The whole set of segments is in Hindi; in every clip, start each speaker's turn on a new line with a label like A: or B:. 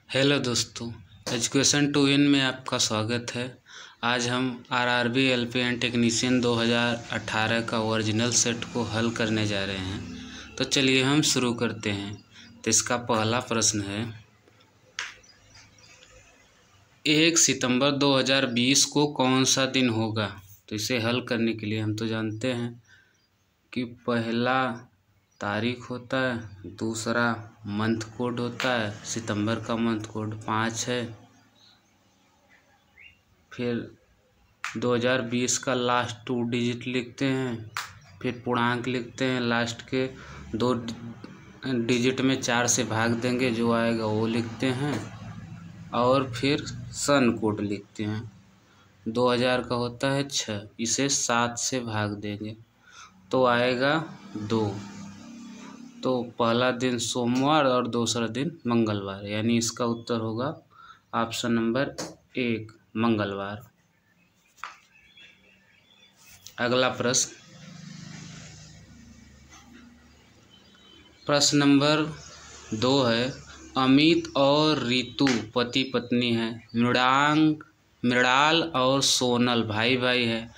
A: हेलो दोस्तों, एजुकेशन टू विन में आपका स्वागत है। आज हम आरआरबी एलपीएन टेक्नीशियन 2018 का ओरिजिनल सेट को हल करने जा रहे हैं। तो चलिए हम शुरू करते हैं। तो इसका पहला प्रश्न है, 1 सितंबर 2020 को कौन सा दिन होगा। तो इसे हल करने के लिए हम तो जानते हैं कि पहला तारीख होता है, दूसरा मंथ कोड होता है। सितंबर का मंथ कोड 5 है। फिर 2020 का लास्ट 2 डिजिट लिखते हैं, फिर पूर्णांक लिखते हैं, लास्ट के 2 डिजिट में 4 से भाग देंगे, जो आएगा वो लिखते हैं, और फिर सन कोड लिखते हैं। 2000 का होता है 6, इसे 7 से भाग देंगे तो आएगा 2। तो पहला दिन सोमवार और दूसरा दिन मंगलवार, यानी इसका उत्तर होगा ऑप्शन नंबर 1 मंगलवार। अगला प्रश्न नंबर 2 है, अमित और रितु पति पत्नी है। मृणाल और सोनल भाई भाई है।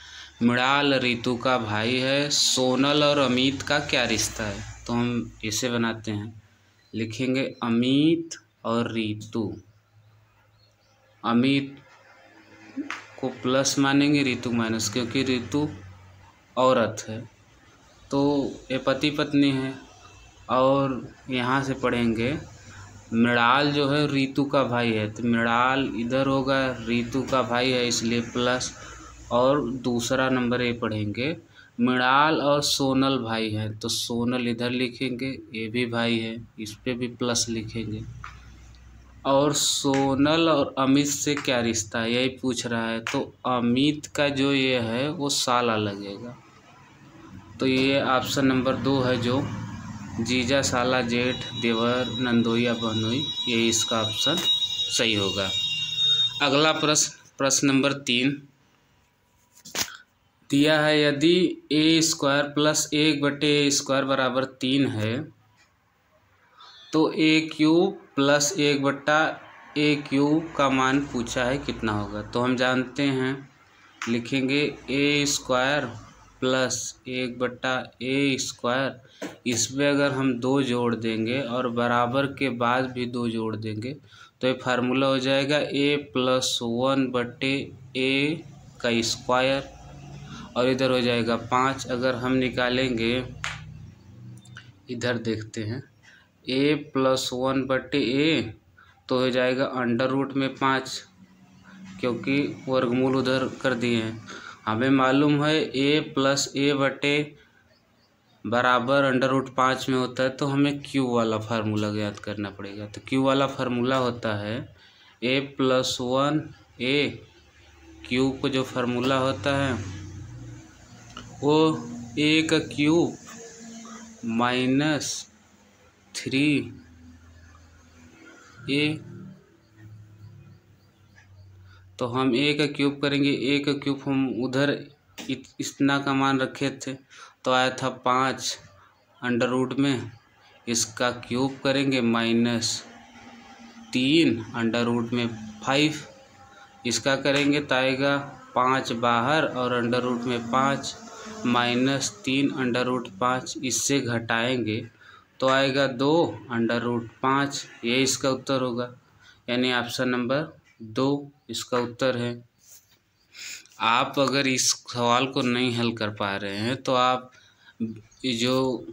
A: मृणाल रितु का भाई है। सोनल और अमित का क्या रिश्ता है। तो हम इसे बनाते हैं, लिखेंगे अमित और रितु। अमित को प्लस मानेंगे, रितु माइनस, क्योंकि रितु औरत है। तो ये पति पत्नी है। और यहाँ से पढ़ेंगे, मृणाल जो है रितु का भाई है, तो मृणाल इधर होगा, रितु का भाई है इसलिए प्लस। और दूसरा नंबर ये पढ़ेंगे, मृणाल और सोनल भाई हैं, तो सोनल इधर लिखेंगे, ये भी भाई है, इस पे भी प्लस लिखेंगे। और सोनल और अमित से क्या रिश्ता है, यही पूछ रहा है। तो अमित का जो ये है वो साला लगेगा। तो ये ऑप्शन नंबर 2 है, जो जीजा साला जेठ देवर नंदोई या बहनोई, ये इसका ऑप्शन सही होगा। अगला प्रश्न नंबर 3 दिया है, यदि a² + 1/a² बराबर 3 है तो a³ + 1/a³ का मान पूछा है कितना होगा। तो हम जानते हैं, लिखेंगे a² + 1/a²। इसमें अगर हम 2 जोड़ देंगे और बराबर के बाद भी 2 जोड़ देंगे तो ये फार्मूला हो जाएगा a + 1/a², और इधर हो जाएगा 5। अगर हम निकालेंगे, इधर देखते हैं, a + 1/a तो हो जाएगा √5, क्योंकि वर्गमूल उधर कर दिए हैं। हमें मालूम है a + a/, बराबर √5 में होता है, तो हमें q वाला फार्मूला ज्ञात करना पड़ेगा। तो q वाला फार्मूला होता है a + 1a। q को जो फार्मूला होता है वो a³ - 3a। तो हम a³ करेंगे, a³ हम उधर इतना का मान रखे थे, तो आया था 5 अंडर में। इसका क्यूब करेंगे -3 √5। इसका करेंगे तो आएगा 5 बाहर और √5 -3 √5। इससे घटाएंगे तो आएगा 2 √5। ये इसका उत्तर होगा, यानी ऑप्शन नंबर 2 इसका उत्तर है। आप अगर इस सवाल को नहीं हल कर पा रहे हैं तो आप जो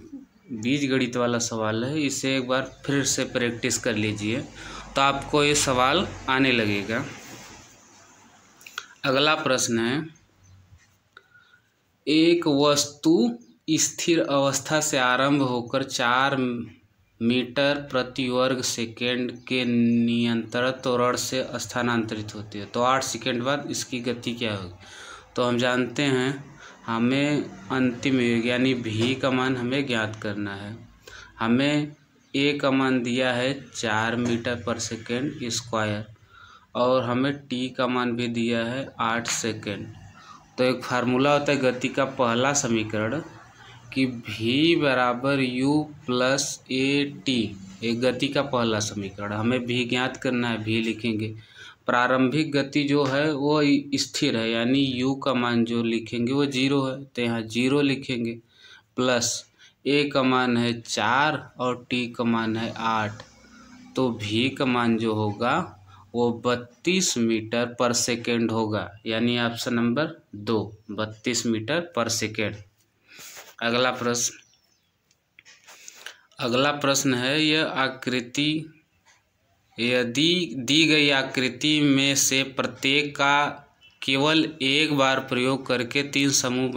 A: बीजगणित वाला सवाल है इसे एक बार फिर से प्रैक्टिस कर लीजिए, तो आपको ये सवाल आने लगेगा। अगला प्रश्न है, एक वस्तु स्थिर अवस्था से आरंभ होकर 4 मीटर प्रति वर्ग सेकेंड के निरंतर त्वरण से स्थानांतरित होती है, तो 8 सेकेंड बाद इसकी गति क्या होगी। तो हम जानते हैं, हमें अंतिम योग यानी v का मान हमें ज्ञात करना है। हमें a का मान दिया है 4 मीटर/सेकेंड², और हमें t का मान भी दिया है 8 सेकेंड। तो एक फार्मूला होता है गति का पहला समीकरण कि v = u + at, एक गति का पहला समीकरण। हमें भी ज्ञात करना है, भी लिखेंगे। प्रारंभिक गति जो है वो स्थिर है, यानी u का मान जो लिखेंगे वो 0 है, तो यहाँ 0 लिखेंगे। प्लस a का मान है 4 और t का मान है 8, तो v का मान जो होगा वो 32 मीटर पर सेकेंड होगा, यानी ऑप्शन नंबर 2, 32 मीटर पर सेकेंड। अगला प्रश्न है, यह आकृति, यदि दी गई आकृति में से प्रत्येक का केवल एक बार प्रयोग करके 3 समूह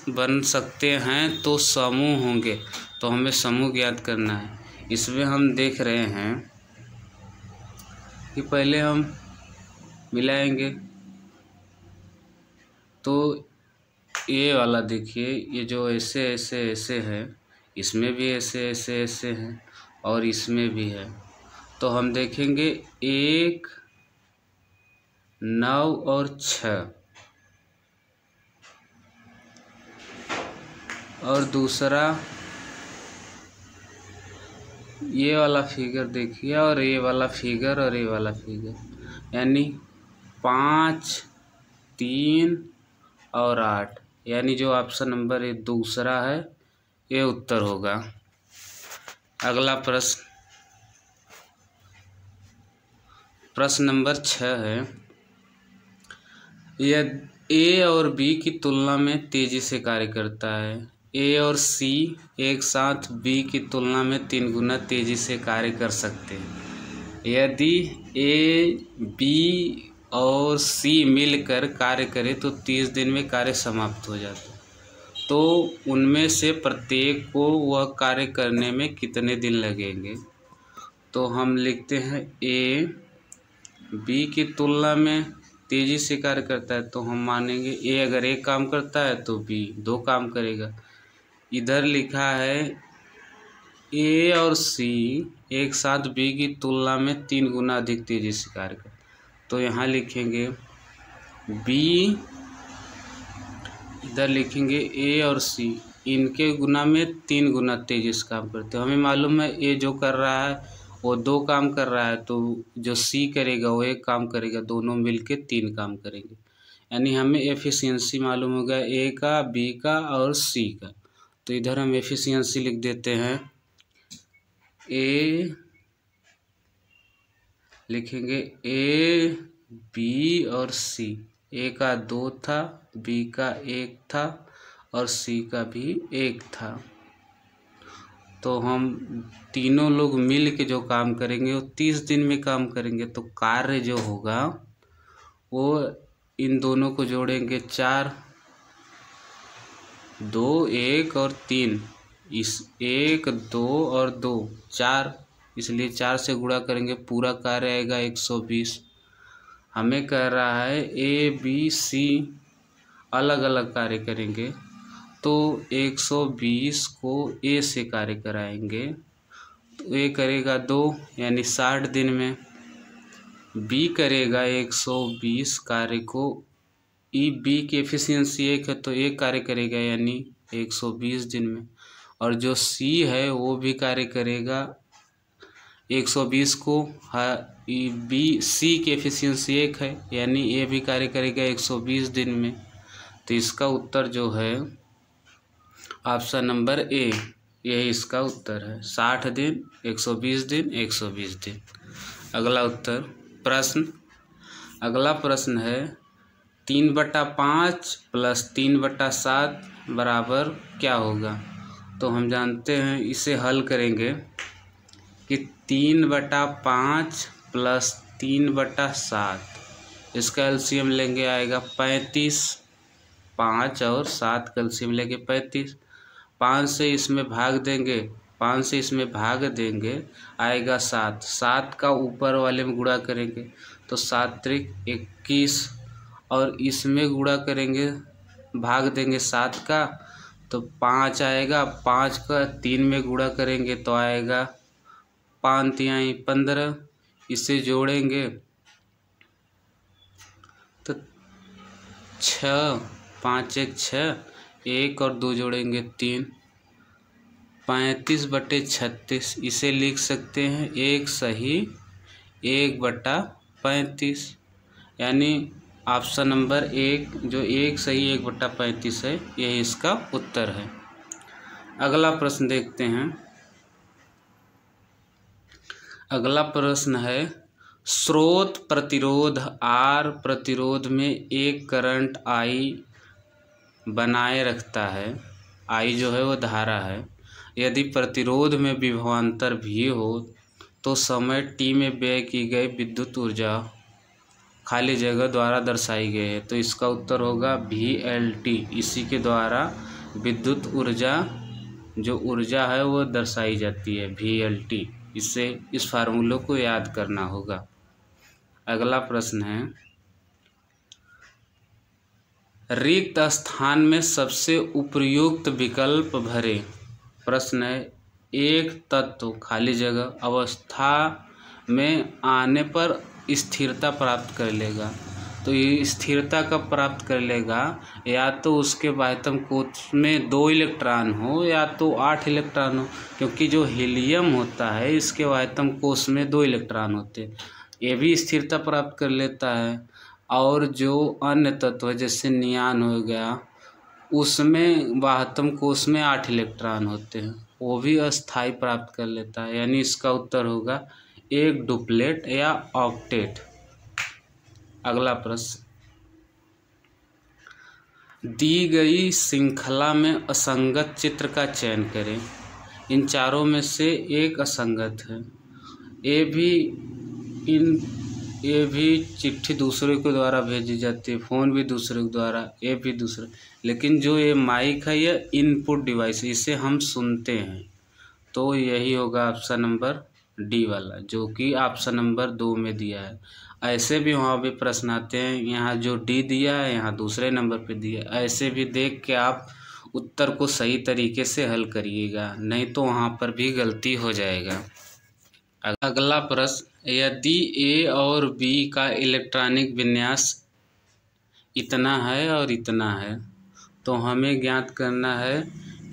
A: बन सकते हैं तो समूह होंगे। तो हमें समूह ज्ञात करना है। इसमें हम देख रहे हैं कि पहले हम मिलाएंगे, तो ये वाला देखिए, ये जो ऐसे ऐसे ऐसे है, इसमें भी ऐसे ऐसे ऐसे हैं और इसमें भी है। तो हम देखेंगे 1, 9 और 6, और दूसरा ये वाला फिगर देखिए, और ये वाला फिगर और ये वाला फिगर, यानी 5, 3 और 8, यानी जो ऑप्शन नंबर ये दूसरा है ये उत्तर होगा। अगला प्रश्न नंबर 6 है, यह ए और बी की तुलना में तेजी से कार्य करता है। ए और सी एक साथ बी की तुलना में 3 गुना तेजी से कार्य कर सकते हैं। यदि ए, बी और सी मिलकर कार्य करे तो 30 दिन में कार्य समाप्त हो जाता है। तो उनमें से प्रत्येक को वह कार्य करने में कितने दिन लगेंगे? तो हम लिखते हैं ए बी की तुलना में तेजी से कार्य करता है, तो हम मानेंगे ए अगर एक काम करता है तो बी 2 काम करेगा। इधर लिखा है ए और सी एक साथ बी की तुलना में 3 गुना अधिक तेजी से कार्य करता है, तो यहाँ लिखेंगे बी, इधर लिखेंगे ए और सी इनके गुना में 3 गुना तेजी से काम करते हैं। हमें मालूम है ए जो कर रहा है वो 2 काम कर रहा है, तो जो सी करेगा वो 1 काम करेगा, दोनों मिलके 3 काम करेंगे। यानी हमें एफिशिएंसी मालूम होगा ए का, बी का और सी का। तो इधर हम एफिशिएंसी लिख देते हैं, ए लिखेंगे ए, बी और सी। ए का 2 था, बी का 1 था और सी का भी 1 था। तो हम तीनों लोग मिल के जो काम करेंगे वो 30 दिन में काम करेंगे। तो कार्य जो होगा वो इन दोनों को जोड़ेंगे 4, 2, 1 और 3, इस 1, 2 और 2 4, इसलिए 4 से गुणा करेंगे, पूरा कार्य आएगा 120। हमें कह रहा है ए, बी, सी अलग अलग कार्य करेंगे, तो 120 को ए से कार्य कराएंगे, तो ए करेगा 2 यानी 60 दिन में। बी करेगा 120 कार्य को, बी की एफिशिएंसी 1 है तो 1 कार्य करेगा यानी 120 दिन में। और जो सी है वो भी कार्य करेगा 120 को, बी सी की एफिशिएंसी 1 है यानी ए भी कार्य करेगा 120 दिन में। तो इसका उत्तर जो है ऑप्शन नंबर ए, यही इसका उत्तर है, 60 दिन, 120 दिन, 120 दिन। अगला प्रश्न है 3/5 + 3/7 बराबर क्या होगा? तो हम जानते हैं, इसे हल करेंगे कि 3/5 + 3/7, इसका एलसीएम लेंगे आएगा 35, 5 और 7 का एलसीएम लेंगे 35, 5 से इसमें भाग देंगे, 5 से इसमें भाग देंगे आएगा 7, 7 का ऊपर वाले में गुणा करेंगे तो 7 त्रिक 21, और इसमें गुणा करेंगे, भाग देंगे 7 का तो 5 आएगा, 5 का 3 में गुणा करेंगे तो आएगा 5 तिहाई 15, इसे जोड़ेंगे तो 6, 5 1 6, 1 और 2 जोड़ेंगे 3, 35/36 इसे लिख सकते हैं 1 सही 1/35, यानी ऑप्शन नंबर 1 जो 1 सही 1/35 है यही इसका उत्तर है। अगला प्रश्न देखते हैं। अगला प्रश्न है स्रोत प्रतिरोध R प्रतिरोध में एक करंट I बनाए रखता है। I जो है वो धारा है। यदि प्रतिरोध में विभवांतर V हो तो समय t में व्यय की गई विद्युत ऊर्जा खाली जगह द्वारा दर्शाई गई है। तो इसका उत्तर होगा VLT। इसी के द्वारा विद्युत ऊर्जा जो ऊर्जा है वो दर्शाई जाती है VLT। इससे इस फार्मूले को याद करना होगा। अगला प्रश्न है रिक्त स्थान में सबसे उपयुक्त विकल्प भरें। प्रश्न है एक तत्व खाली जगह अवस्था में आने पर स्थिरता प्राप्त कर लेगा। तो ये स्थिरता कब प्राप्त कर लेगा? या तो उसके बाह्यतम कोश में 2 इलेक्ट्रॉन हो या तो 8 इलेक्ट्रॉन हो, क्योंकि जो हीलियम होता है इसके बाह्यतम कोश में 2 इलेक्ट्रॉन होते हैं, ये भी स्थिरता प्राप्त कर लेता है। और जो अन्य तत्व है जैसे नियान हो गया उसमें बाह्यतम कोश में 8 इलेक्ट्रॉन होते हैं, वो भी अस्थाई प्राप्त कर लेता है। यानी इसका उत्तर होगा एक डुप्लेट या ऑक्टेट। अगला प्रश्न दी गई श्रृंखला में असंगत चित्र का चयन करें। इन चारों में से एक असंगत है। ये भी चिट्ठी दूसरे के द्वारा भेजी जाती है, फ़ोन भी दूसरे के द्वारा, ये भी दूसरे, लेकिन जो ये माइक है ये इनपुट डिवाइस, इसे हम सुनते हैं। तो यही होगा ऑप्शन नंबर डी वाला, जो कि ऑप्शन नंबर 2 में दिया है। ऐसे भी वहाँ भी प्रश्न आते हैं, यहाँ जो डी दिया है यहाँ दूसरे नंबर पे दिया है। ऐसे भी देख के आप उत्तर को सही तरीके से हल करिएगा, नहीं तो वहाँ पर भी गलती हो जाएगा। अगला प्रश्न यदि ए और बी का इलेक्ट्रॉनिक विन्यास इतना है और इतना है तो हमें ज्ञात करना है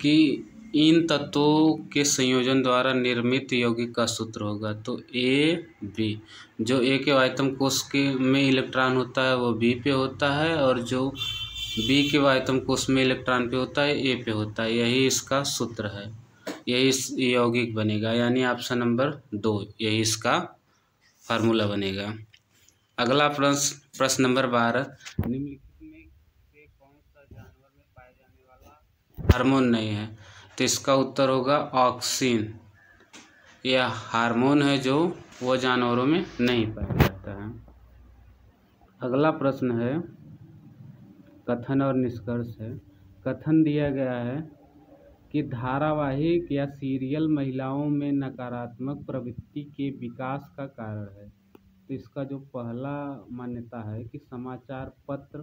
A: कि इन तत्वों के संयोजन द्वारा निर्मित यौगिक का सूत्र होगा। तो ए बी, जो ए के बाह्यतम कोश के में इलेक्ट्रॉन होता है वो बी पे होता है, और जो बी के बाह्यतम कोश में इलेक्ट्रॉन पे होता है ए पे होता है। यही इसका सूत्र है, यही यौगिक बनेगा, यानी ऑप्शन नंबर 2 यही इसका फार्मूला बनेगा। अगला प्रश्न नंबर 12 निम्नलिखित में से कौन सा जानवर में पाया जाने वाला हार्मोन नहीं है? तो इसका उत्तर होगा ऑक्सिन। यह हार्मोन है जो वो जानवरों में नहीं पाया जाता है। अगला प्रश्न है कथन और निष्कर्ष है। कथन दिया गया है कि धारावाहिक या सीरियल महिलाओं में नकारात्मक प्रवृत्ति के विकास का कारण है। तो इसका जो पहला मान्यता है कि समाचार पत्र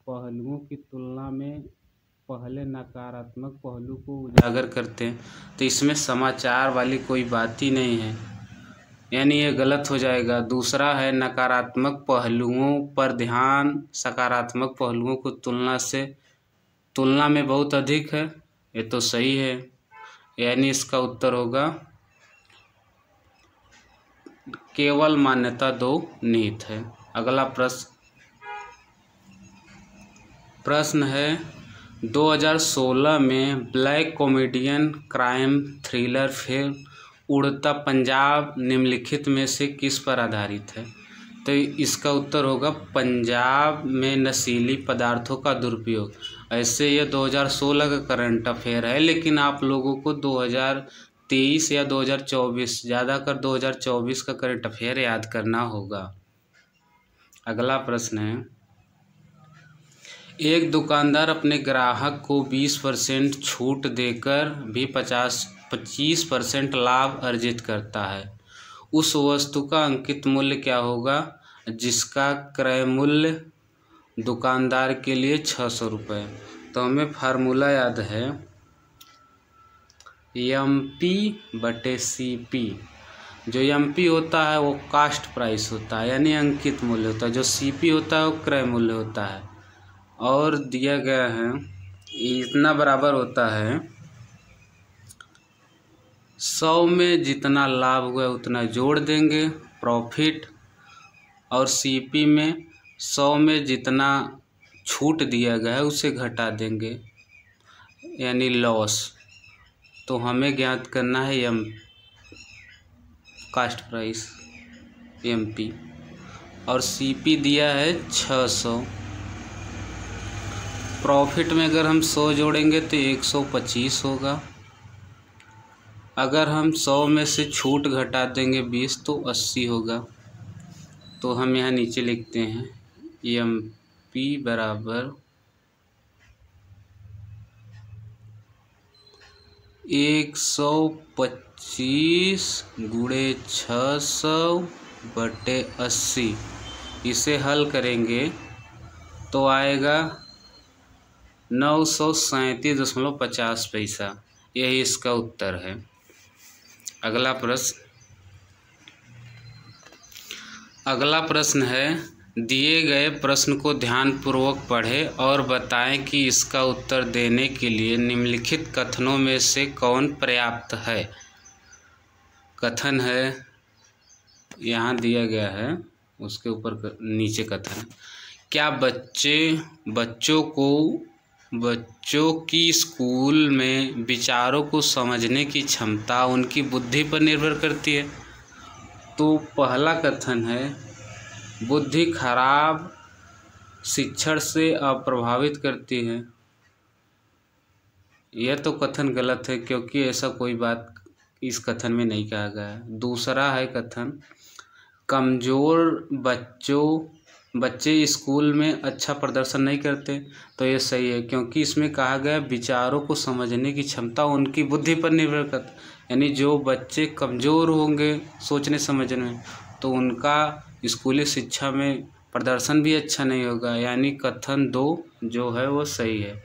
A: पहलुओं की तुलना में पहले नकारात्मक पहलू को उजागर करते हैं, तो इसमें समाचार वाली कोई बात ही नहीं है, यानी ये गलत हो जाएगा। दूसरा है नकारात्मक पहलुओं पर ध्यान सकारात्मक पहलुओं को तुलना में बहुत अधिक है, ये तो सही है, यानी इसका उत्तर होगा केवल मान्यता 2 निहित है। अगला प्रश्न है 2016 में black comedian crime thriller film उड़ता पंजाब निम्नलिखित में से किस पर आधारित है? तो इसका उत्तर होगा पंजाब में नशीली पदार्थों का दुरुपयोग। ऐसे ये 2016 का करंट अफेयर है, लेकिन आप लोगों को 2023 या 2024 ज़्यादा कर 2024 का करंट अफेयर याद करना होगा। अगला प्रश्न है एक दुकानदार अपने ग्राहक को 20% छूट देकर भी 25% लाभ अर्जित करता है। उस वस्तु का अंकित मूल्य क्या होगा जिसका क्रय मूल्य दुकानदार के लिए 600 रुपये? तो हमें फार्मूला याद है MP/CP। जो MP होता है वो कास्ट प्राइस होता है, यानी अंकित मूल्य होता है। जो CP होता है वो क्रय मूल्य होता है। और दिया गया है इतना बराबर होता है 100 में जितना लाभ हुआ उतना जोड़ देंगे प्रॉफिट, और सीपी में 100 में जितना छूट दिया गया है उसे घटा देंगे यानी लॉस। तो हमें ज्ञात करना है एम कास्ट प्राइस एमपी, और सीपी दिया है 600। प्रॉफिट में अगर हम 100 जोड़ेंगे तो 125 होगा। अगर हम 100 में से छूट घटा देंगे 20 तो 80 होगा। तो हम यहाँ नीचे लिखते हैं एमपी बराबर 125 गुणे 600 बटे 80। इसे हल करेंगे तो आएगा 937.50 यही इसका उत्तर है। अगला प्रश्न है, दिए गए प्रश्न को ध्यानपूर्वक पढ़ें और बताएं कि इसका उत्तर देने के लिए निम्नलिखित कथनों में से कौन पर्याप्त है। कथन है यहाँ दिया गया है, उसके ऊपर नीचे कथन, क्या बच्चों की स्कूल में विचारों को समझने की क्षमता उनकी बुद्धि पर निर्भर करती है। तो पहला कथन है बुद्धि खराब शिक्षण से अप्रभावित करती है। यह तो कथन गलत है क्योंकि ऐसा कोई बात इस कथन में नहीं कहा गया है। दूसरा है कथन कमज़ोर बच्चे स्कूल में अच्छा प्रदर्शन नहीं करते। तो ये सही है क्योंकि इसमें कहा गया विचारों को समझने की क्षमता उनकी बुद्धि पर निर्भर करती, यानी जो बच्चे कमज़ोर होंगे सोचने समझने में तो उनका स्कूली शिक्षा में प्रदर्शन भी अच्छा नहीं होगा, यानी कथन 2 जो है वो सही है।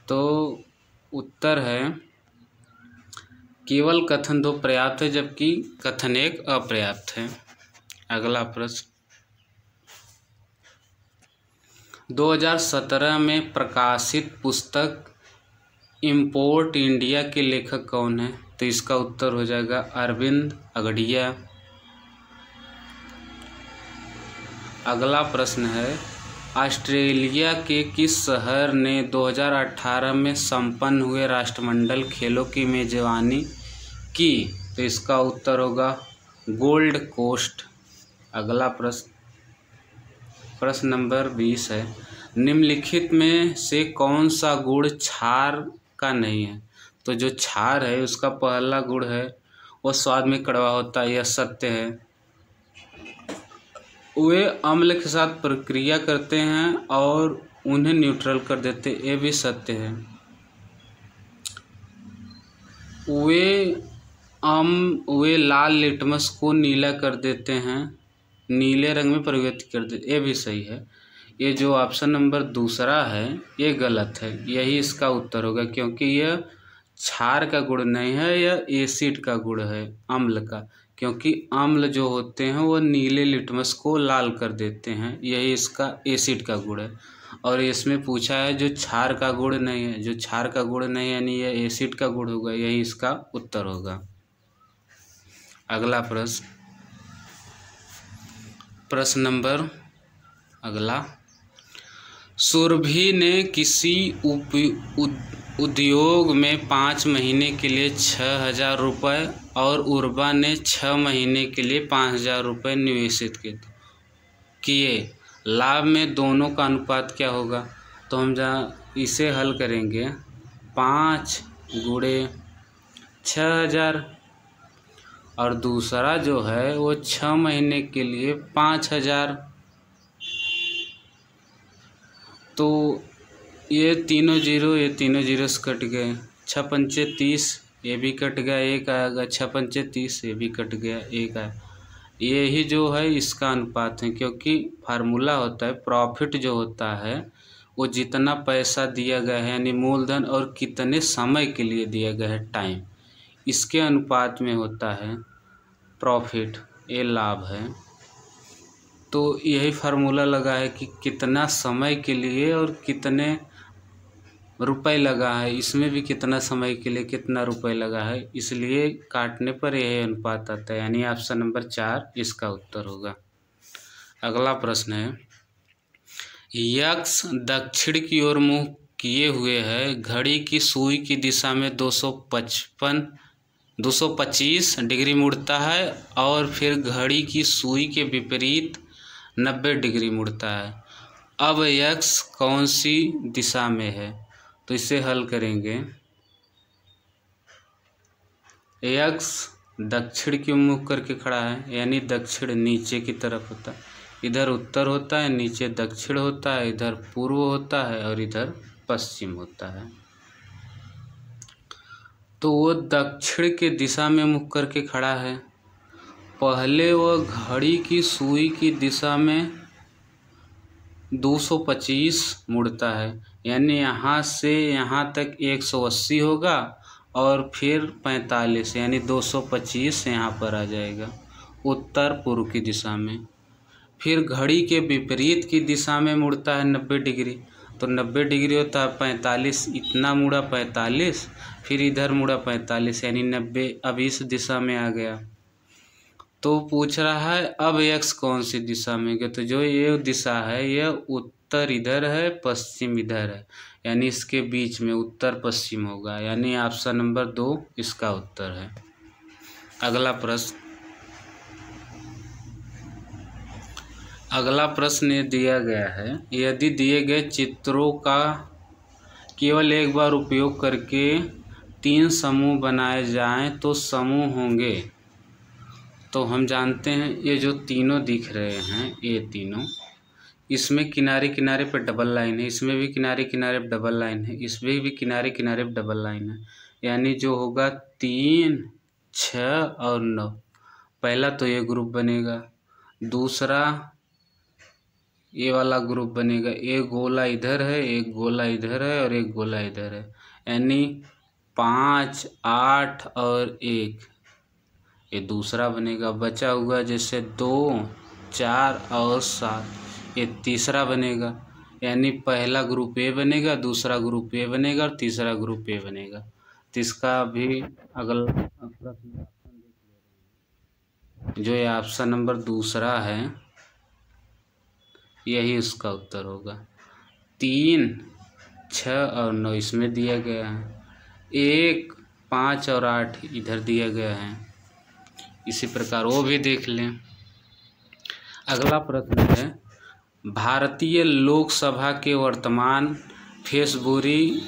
A: तो उत्तर है केवल कथन 2 पर्याप्त है जबकि कथन 1 अपर्याप्त है। अगला प्रश्न, 2017 में प्रकाशित पुस्तक इम्पोर्ट इंडिया के लेखक कौन है। तो इसका उत्तर हो जाएगा अरविंद अगड़िया। अगला प्रश्न है ऑस्ट्रेलिया के किस शहर ने 2018 में संपन्न हुए राष्ट्रमंडल खेलों की मेजबानी की। तो इसका उत्तर होगा गोल्ड कोस्ट। अगला प्रश्न नंबर 20 है, निम्नलिखित में से कौन सा गुण क्षार का नहीं है। तो जो क्षार है उसका पहला गुण है वो स्वाद में कड़वा होता है, यह सत्य है। वे अम्ल के साथ प्रक्रिया करते हैं और उन्हें न्यूट्रल कर देते, ये भी सत्य है। वे लाल लिटमस को नीला कर देते हैं, नीले रंग में परिवर्तित कर देते, ये भी सही है। ये जो ऑप्शन नंबर दूसरा है ये गलत है, यही इसका उत्तर होगा क्योंकि यह क्षार का गुण नहीं है, यह एसिड का गुण है, अम्ल का। क्योंकि अम्ल जो होते हैं वो नीले लिटमस को लाल कर देते हैं, यही इसका एसिड का गुण है। और इसमें पूछा है जो क्षार का गुण नहीं है, जो क्षार का गुण नहीं यानी यह एसिड का गुण होगा, यही इसका उत्तर होगा। अगला प्रश्न नंबर अगला, सुरभि ने किसी उद्योग में 5 महीने के लिए 6,000 रुपये और उर्वा ने 6 महीने के लिए 5,000 रुपये निवेशित किए, लाभ में दोनों का अनुपात क्या होगा। तो हम जहाँ इसे हल करेंगे 5 गुणे 6,000 और दूसरा जो है वो 6 महीने के लिए 5,000। तो ये तीनों जीरो से कट गए, 6 पंचे 30 ये भी कट गया, एक आएगा, 6 पंचे 30 ये भी कट गया, एक आया। यही जो है इसका अनुपात है क्योंकि फार्मूला होता है प्रॉफिट जो होता है वो जितना पैसा दिया गया है यानी मूलधन और कितने समय के लिए दिया गया है टाइम, इसके अनुपात में होता है प्रॉफिट, ये लाभ है। तो यही फार्मूला लगा है कि कितना समय के लिए और कितने रुपए लगा है, इसमें भी कितना समय के लिए कितना रुपए लगा है, इसलिए काटने पर यह अनुपात आता है, यानी ऑप्शन नंबर 4 इसका उत्तर होगा। अगला प्रश्न है, यक्ष दक्षिण की ओर मुंह किए हुए है, घड़ी की सुई की दिशा में 225 डिग्री मुड़ता है और फिर घड़ी की सुई के विपरीत 90 डिग्री मुड़ता है। अब यक्ष कौन सी दिशा में है? तो इसे हल करेंगे। यक्ष दक्षिण की ओर मुख करके खड़ा है, यानी दक्षिण नीचे की तरफ होता है, इधर उत्तर होता है, नीचे दक्षिण होता है, इधर पूर्व होता है और इधर पश्चिम होता है। तो वो दक्षिण के दिशा में मुख करके खड़ा है। पहले वह घड़ी की सुई की दिशा में 225 मुड़ता है, यानी यहाँ से यहाँ तक 180 होगा और फिर 45 यानी 225 यहाँ पर आ जाएगा उत्तर पूर्व की दिशा में। फिर घड़ी के विपरीत की दिशा में मुड़ता है 90 डिग्री, तो 90 डिग्री होता है 45, इतना मुड़ा 45, फिर इधर मुड़ा 45 यानी 90, अब इस दिशा में आ गया। तो पूछ रहा है अब यक्ष कौन सी दिशा में गया, तो जो ये दिशा है यह उत्तर इधर है, पश्चिम इधर है, यानी इसके बीच में उत्तर पश्चिम होगा, यानी ऑप्शन नंबर 2 इसका उत्तर है। अगला प्रश्न ये दिया गया है, यदि दिए गए चित्रों का केवल एक बार उपयोग करके 3 समूह बनाए जाएं तो समूह होंगे। तो हम जानते हैं ये जो तीनों दिख रहे हैं, ये तीनों, इसमें किनारे किनारे पर डबल लाइन है, इसमें भी किनारे किनारे पर डबल लाइन है, इसमें भी किनारे किनारे पर डबल लाइन है, यानी जो होगा 3, 6 और 9। पहला तो ये ग्रुप बनेगा, दूसरा ये वाला ग्रुप बनेगा, एक गोला इधर है, एक गोला इधर है और एक गोला इधर है, यानी 5, 8 और 1 ये दूसरा बनेगा। बचा हुआ जैसे 2, 4 और 7 ये तीसरा बनेगा, यानी पहला ग्रुप ए बनेगा, दूसरा ग्रुप ए बनेगा और तीसरा ग्रुप ए बनेगा। तो इसका भी अगला प्रश्न जो ये ऑप्शन नंबर दूसरा है यही उसका उत्तर होगा। 3, 6 और 9 इसमें दिया गया है, 1, 5 और 8 इधर दिया गया है, इसी प्रकार वो भी देख लें। अगला प्रश्न है, भारतीय लोकसभा के वर्तमान फेब्रुअरी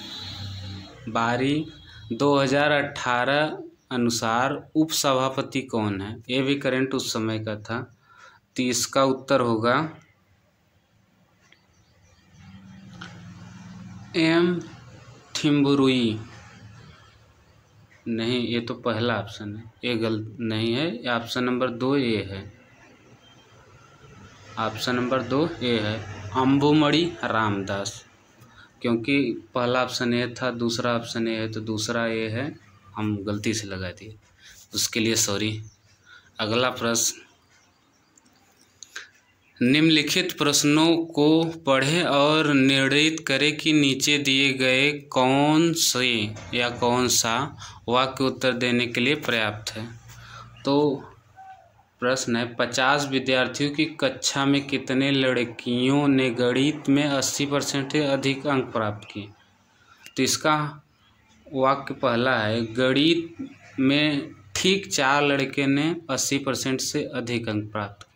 A: 2018 अनुसार उपसभापति कौन है? ये भी करंट उस समय का था, तो इसका उत्तर होगा एम थिम्बुरुई। नहीं, ये तो पहला ऑप्शन है, ये गलत नहीं है, ऑप्शन नंबर 2 ये है, ऑप्शन नंबर 2 ये है अंबुमणि रामदास, क्योंकि पहला ऑप्शन ये था, दूसरा ऑप्शन ये है, तो दूसरा ये है, हम गलती से लगा दिए, उसके लिए सॉरी। अगला प्रश्न, निम्नलिखित प्रश्नों को पढ़ें और निर्णित करें कि नीचे दिए गए कौन से या कौन सा वाक्य उत्तर देने के लिए पर्याप्त है। तो प्रश्न है, 50 विद्यार्थियों की कक्षा में कितने लड़कियों ने गणित में 80% से अधिक अंक प्राप्त किए? तो इसका वाक्य पहला है, गणित में ठीक 4 लड़के ने 80% से अधिक अंक प्राप्त किए।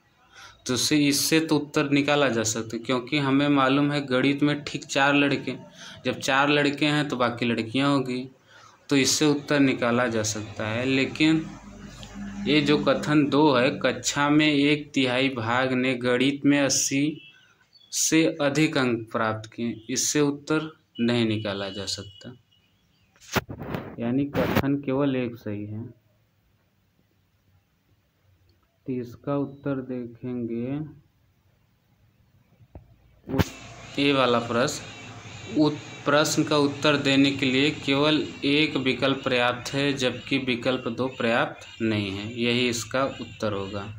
A: तो इससे तो उत्तर निकाला जा सकता है, क्योंकि हमें मालूम है गणित में ठीक 4 लड़के, जब 4 लड़के हैं तो बाकी लड़कियां होगी, तो इससे उत्तर निकाला जा सकता है। लेकिन ये जो कथन 2 है, कक्षा में 1/3 भाग ने गणित में 80 से अधिक अंक प्राप्त किए, इससे उत्तर नहीं निकाला जा सकता, यानी कथन केवल एक सही है। तो इसका उत्तर देखेंगे ये वाला प्रश्न का उत्तर देने के लिए केवल एक विकल्प पर्याप्त है, जबकि विकल्प 2 पर्याप्त नहीं है, यही इसका उत्तर होगा।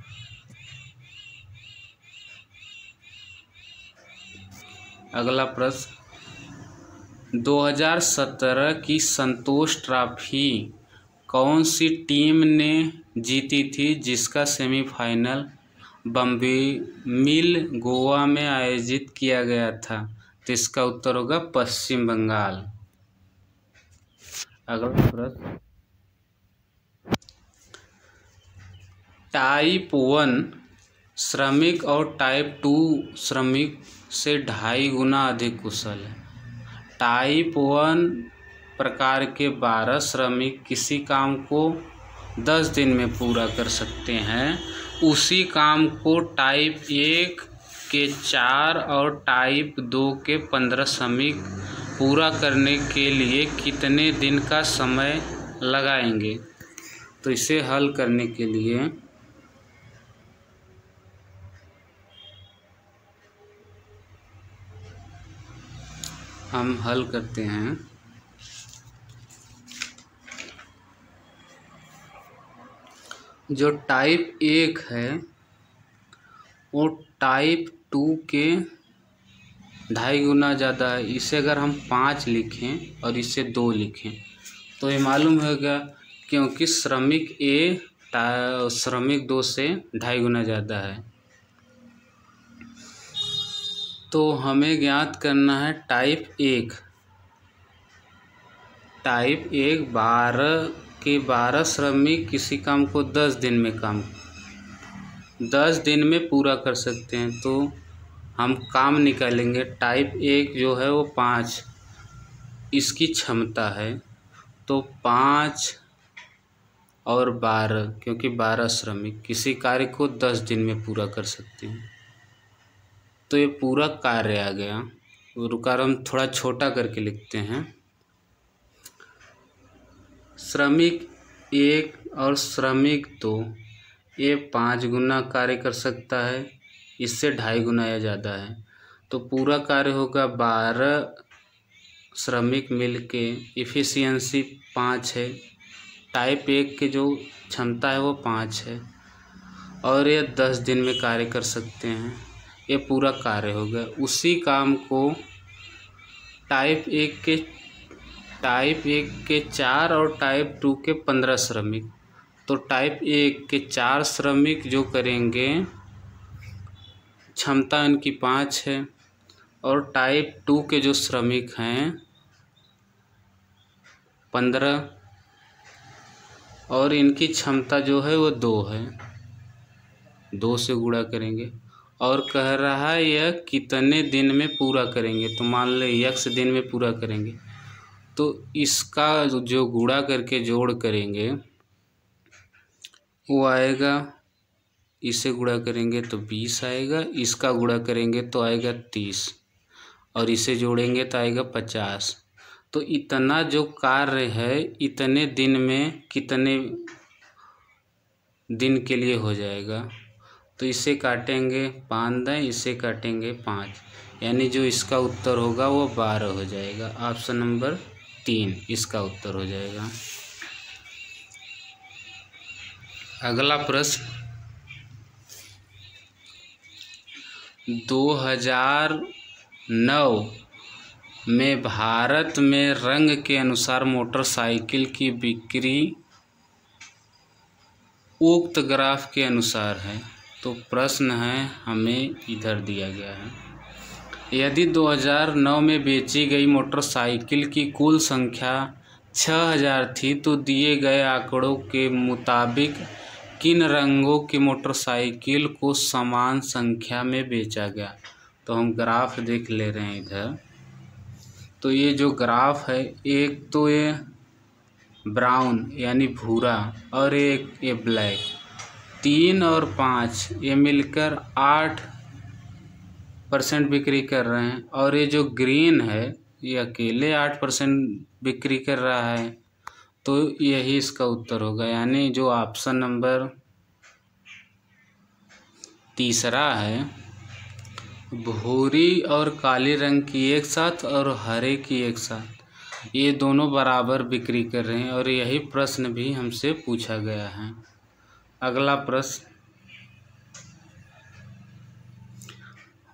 A: अगला प्रश्न, 2017 की संतोष ट्रॉफी कौन सी टीम ने जीती थी, जिसका सेमीफाइनल बॉम्बे मिल गोवा में आयोजित किया गया था? तो इसका उत्तर होगा पश्चिम बंगाल। अगला प्रश्न, टाइप 1 श्रमिक और टाइप 2 श्रमिक से 2.5 गुना अधिक कुशल है। टाइप 1 प्रकार के 12 श्रमिक किसी काम को 10 दिन में पूरा कर सकते हैं। उसी काम को टाइप 1 के 4 और टाइप 2 के 15 श्रमिक पूरा करने के लिए कितने दिन का समय लगाएंगे? तो इसे हल करने के लिए हम हल करते हैं। जो टाइप 1 है वो टाइप 2 के 2.5 गुना ज़्यादा है। इसे अगर हम 5 लिखें और इसे 2 लिखें तो ये मालूम होगा, क्योंकि श्रमिक ए श्रमिक 2 से 2.5 गुना ज़्यादा है। तो हमें ज्ञात करना है टाइप 1। टाइप 1 12 श्रमिक किसी काम को 10 दिन में पूरा कर सकते हैं। तो हम काम निकालेंगे। टाइप 1 जो है वो 5 इसकी क्षमता है, तो 5 और 12, क्योंकि 12 श्रमिक किसी कार्य को 10 दिन में पूरा कर सकते हैं। तो ये पूरा कार्य आ गया। रुका, हम थोड़ा छोटा करके लिखते हैं। श्रमिक 1 और श्रमिक 2 ये 5 गुना कार्य कर सकता है, इससे 2.5 गुना या ज़्यादा है। तो पूरा कार्य होगा 12 श्रमिक मिलके, इफ़िशियंसी 5 है। टाइप 1 के जो क्षमता है वो 5 है और ये 10 दिन में कार्य कर सकते हैं। ये पूरा कार्य हो गया। उसी काम को टाइप 1 के 4 और टाइप 2 के 15 श्रमिक। तो टाइप 1 के 4 श्रमिक जो करेंगे, क्षमता इनकी 5 है, और टाइप 2 के जो श्रमिक हैं 15, और इनकी क्षमता जो है वो 2 है। 2 से गुणा करेंगे और कह रहा है यह कितने दिन में पूरा करेंगे। तो मान ले x दिन में पूरा करेंगे, तो इसका जो गुणा करके जोड़ करेंगे वो आएगा, इसे गुणा करेंगे तो 20 आएगा, इसका गुणा करेंगे तो आएगा 30, और इसे जोड़ेंगे तो आएगा 50। तो इतना जो कार्य है इतने दिन में कितने दिन के लिए हो जाएगा? तो इसे काटेंगे 5 दें, इसे काटेंगे 5, यानी जो इसका उत्तर होगा वो 12 हो जाएगा। ऑप्शन नंबर 3 इसका उत्तर हो जाएगा। अगला प्रश्न, 2009 में भारत में रंग के अनुसार मोटरसाइकिल की बिक्री उक्त ग्राफ के अनुसार है। तो प्रश्न है हमें इधर दिया गया है, यदि 2009 में बेची गई मोटरसाइकिल की कुल संख्या 6000 थी तो दिए गए आंकड़ों के मुताबिक किन रंगों की मोटरसाइकिल को समान संख्या में बेचा गया? तो हम ग्राफ देख ले रहे हैं इधर। तो ये जो ग्राफ है, एक तो ये ब्राउन यानी भूरा और एक ये ब्लैक, 3 और 5 ये मिलकर 8% बिक्री कर रहे हैं, और ये जो ग्रीन है ये अकेले 8% बिक्री कर रहा है। तो यही इसका उत्तर होगा, यानी जो ऑप्शन नंबर 3 है, भूरी और काली रंग की एक साथ और हरे की एक साथ, ये दोनों बराबर बिक्री कर रहे हैं, और यही प्रश्न भी हमसे पूछा गया है। अगला प्रश्न,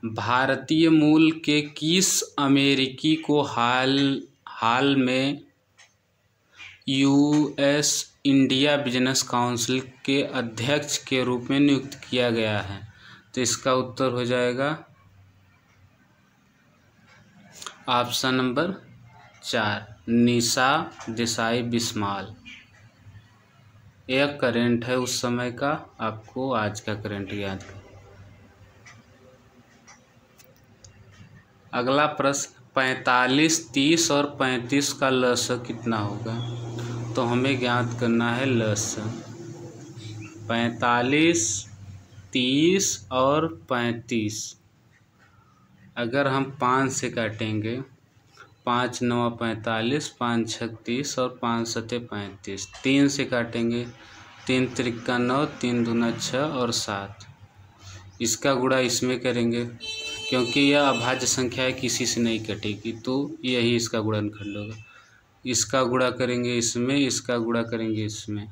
A: भारतीय मूल के किस अमेरिकी को हाल हाल में यूएस इंडिया बिजनेस काउंसिल के अध्यक्ष के रूप में नियुक्त किया गया है? तो इसका उत्तर हो जाएगा ऑप्शन नंबर 4, निशा देसाई बिस्माल। यह करंट है उस समय का, आपको आज का करंट याद कर। अगला प्रश्न, 45, 30 और 35 का लसागु कितना होगा? तो हमें ज्ञात करना है लसागु। 45, 30 और 35 अगर हम 5 से काटेंगे, 5 9 45, 5 6 30 और 5 7 35। 3 से काटेंगे, 3 3 9, 3 दूना 6 और 7। इसका गुणा इसमें करेंगे, क्योंकि यह अभाज्य संख्या है, किसी से नहीं कटेगी, तो यही इसका गुणनखंड होगा। इसका गुणा करेंगे इसमें, इसका गुणा करेंगे इसमें,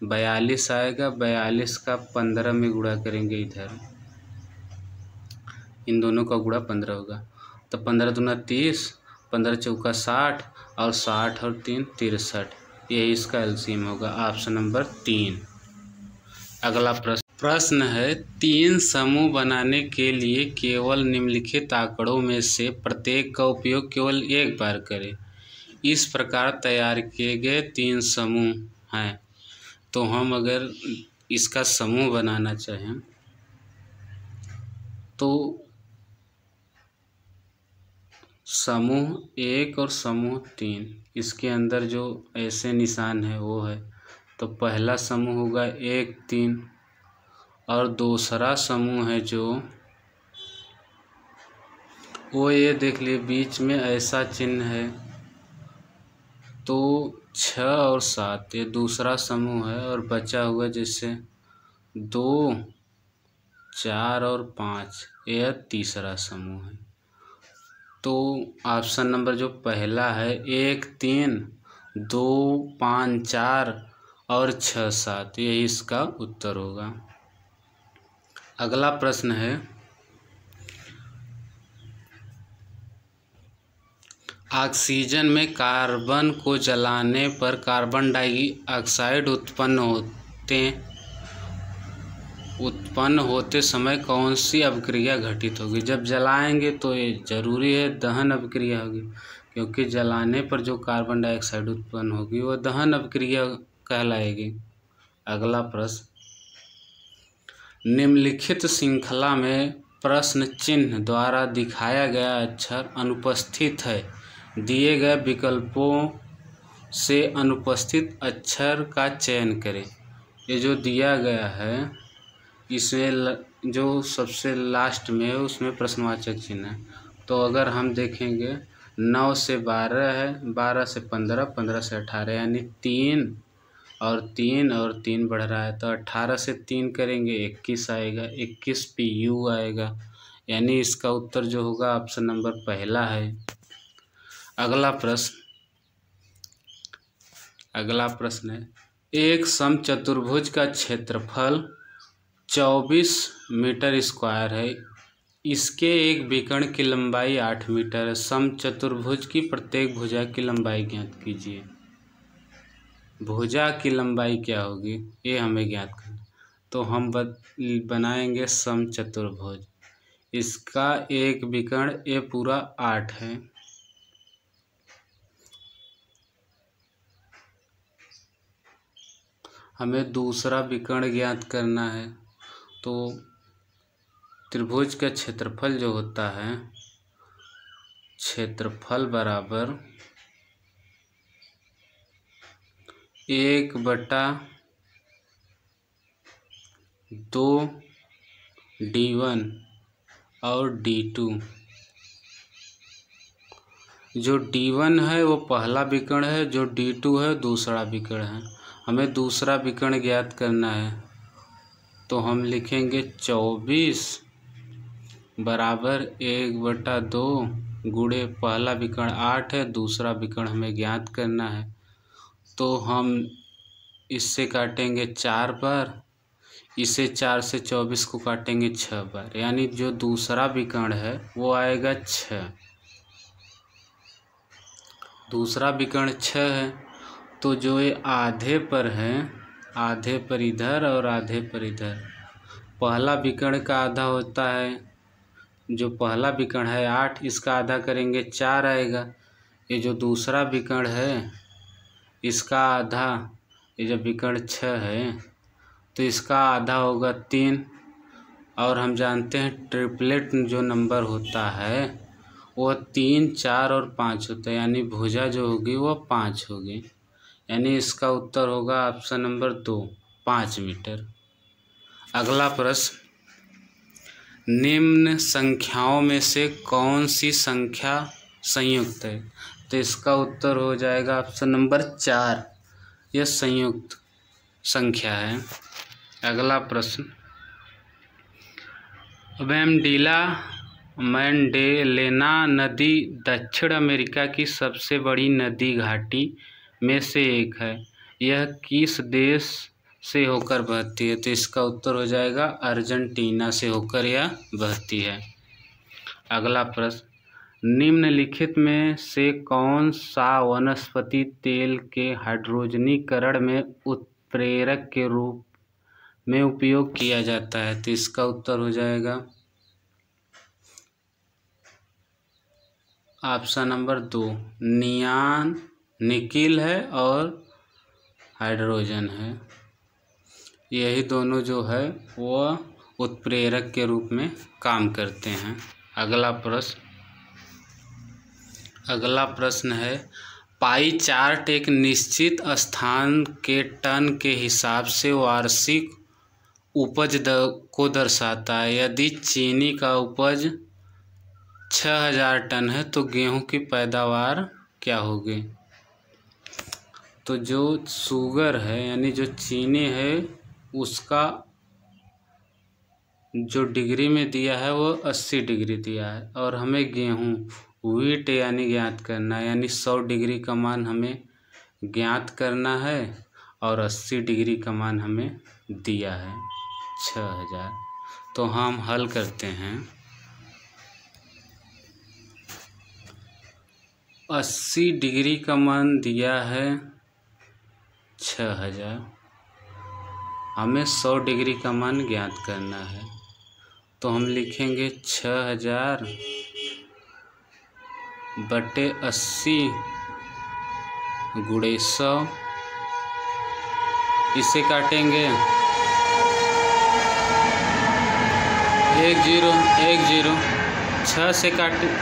A: 42 आएगा। 42 का 15 में गुणा करेंगे इधर, इन दोनों का गुणा 15 होगा। तो 15 दूना 30, 15 चौका 60 और 60 और 3 63। यही इसका एलसीएम होगा, ऑप्शन नंबर 3। अगला प्रश्न है, 3 समूह बनाने के लिए केवल निम्नलिखित आंकड़ों में से प्रत्येक का उपयोग केवल एक बार करें। इस प्रकार तैयार किए गए 3 समूह हैं। तो हम अगर इसका समूह बनाना चाहें तो समूह 1 और समूह 3, इसके अंदर जो ऐसे निशान है वो है। तो पहला समूह होगा 1 3, और दूसरा समूह है जो वो ये देख लिए बीच में ऐसा चिन्ह है, तो 6 और 7 ये दूसरा समूह है। और बचा हुआ जैसे 2 4 और 5 यह तीसरा समूह है। तो ऑप्शन नंबर जो पहला है 1 3 2 5 4 और 6 7, यही इसका उत्तर होगा। अगला प्रश्न है, ऑक्सीजन में कार्बन को जलाने पर कार्बन डाइऑक्साइड उत्पन्न होते समय कौन सी अभिक्रिया घटित होगी? जब जलाएंगे तो ये जरूरी है दहन अभिक्रिया होगी, क्योंकि जलाने पर जो कार्बन डाइऑक्साइड उत्पन्न होगी वह दहन अभिक्रिया कहलाएगी। अगला प्रश्न, निम्नलिखित श्रृंखला में प्रश्न चिन्ह द्वारा दिखाया गया अक्षर अनुपस्थित है। दिए गए विकल्पों से अनुपस्थित अक्षर का चयन करें। ये जो दिया गया है इसमें जो सबसे लास्ट में है उसमें प्रश्नवाचक चिन्ह है। तो अगर हम देखेंगे 9 से 12 है, 12 से 15, 15 से 18, यानी 3 और 3 और 3 बढ़ रहा है। तो 18 से 3 करेंगे 21 आएगा, 21 PU आएगा, यानी इसका उत्तर जो होगा ऑप्शन नंबर पहला है। अगला प्रश्न है, एक समचतुर्भुज का क्षेत्रफल 24 मीटर स्क्वायर है। इसके एक विकर्ण की लंबाई 8 मीटर है। समचतुर्भुज की प्रत्येक भुजा की लंबाई ज्ञात कीजिए। भुजा की लंबाई क्या होगी ये हमें ज्ञात करना। तो हम बनाएंगे समचतुर्भुज। इसका एक विकर्ण ये पूरा 8 है। हमें दूसरा विकर्ण ज्ञात करना है। तो त्रिभुज का क्षेत्रफल जो होता है, क्षेत्रफल बराबर 1/2 D1 और D2। जो D1 है वो पहला विकर्ण है, जो D2 है दूसरा विकर्ण है। हमें दूसरा विकर्ण ज्ञात करना है। तो हम लिखेंगे 24 बराबर 1/2 गुणे पहला विकर्ण 8 है, दूसरा विकर्ण हमें ज्ञात करना है। तो हम इससे काटेंगे 4 बार, इसे 4 से 24 को काटेंगे 6 बार, यानी जो दूसरा विकर्ण है वो आएगा 6। दूसरा विकर्ण 6 है, तो जो ये आधे पर है, आधे पर इधर और आधे पर इधर, पहला विकर्ण का आधा होता है, जो पहला विकर्ण है 8, इसका आधा करेंगे 4 आएगा। ये जो दूसरा विकर्ण है इसका आधा, ये जब विकर्ण 6 है तो इसका आधा होगा 3। और हम जानते हैं ट्रिपलेट जो नंबर होता है वो 3, 4 और 5 होता है, यानी भुजा जो होगी वो 5 होगी, यानी इसका उत्तर होगा ऑप्शन नंबर 2, 5 मीटर। अगला प्रश्न, निम्न संख्याओं में से कौन सी संख्या संयुक्त है? तो इसका उत्तर हो जाएगा ऑप्शन नंबर 4, यह संयुक्त संख्या है। अगला प्रश्न, मैंडेलेना नदी दक्षिण अमेरिका की सबसे बड़ी नदी घाटी में से एक है, यह किस देश से होकर बहती है? तो इसका उत्तर हो जाएगा अर्जेंटीना से होकर यह बहती है। अगला प्रश्न, निम्नलिखित में से कौन सा वनस्पति तेल के हाइड्रोजनीकरण में उत्प्रेरक के रूप में उपयोग किया जाता है? तो इसका उत्तर हो जाएगा ऑप्शन नंबर 2, नियान, निकिल है और हाइड्रोजन है, यही दोनों जो है वो उत्प्रेरक के रूप में काम करते हैं। अगला प्रश्न है, पाई चार्ट एक निश्चित स्थान के टन के हिसाब से वार्षिक उपज को दर्शाता है। यदि चीनी का उपज 6000 टन है तो गेहूं की पैदावार क्या होगी? तो जो शुगर है यानी जो चीनी है उसका जो डिग्री में दिया है वो 80 डिग्री दिया है, और हमें गेहूं व्हीट यानी ज्ञात करना है, यानी 100 डिग्री का मान हमें ज्ञात करना है और 80 डिग्री का मान हमें दिया है 6000। तो हम हल करते हैं। 80 डिग्री का मान दिया है 6000, हमें 100 डिग्री का मान ज्ञात करना है, तो हम लिखेंगे 6000 बटे 80 गुणे 100, इसे काटेंगे 1 0 1 0, 6 से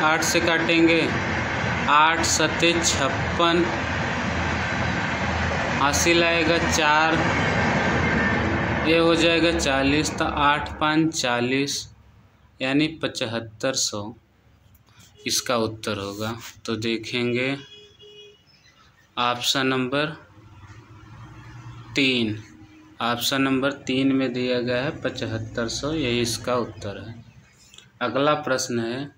A: 8 से काटेंगे 8 सत्ते 56, हासिल आएगा 4, ये हो जाएगा 40, तो 8 5 40 यानी 7500 इसका उत्तर होगा। तो देखेंगे ऑप्शन नंबर 3, ऑप्शन नंबर 3 में दिया गया है 7500, यही इसका उत्तर है। अगला प्रश्न है,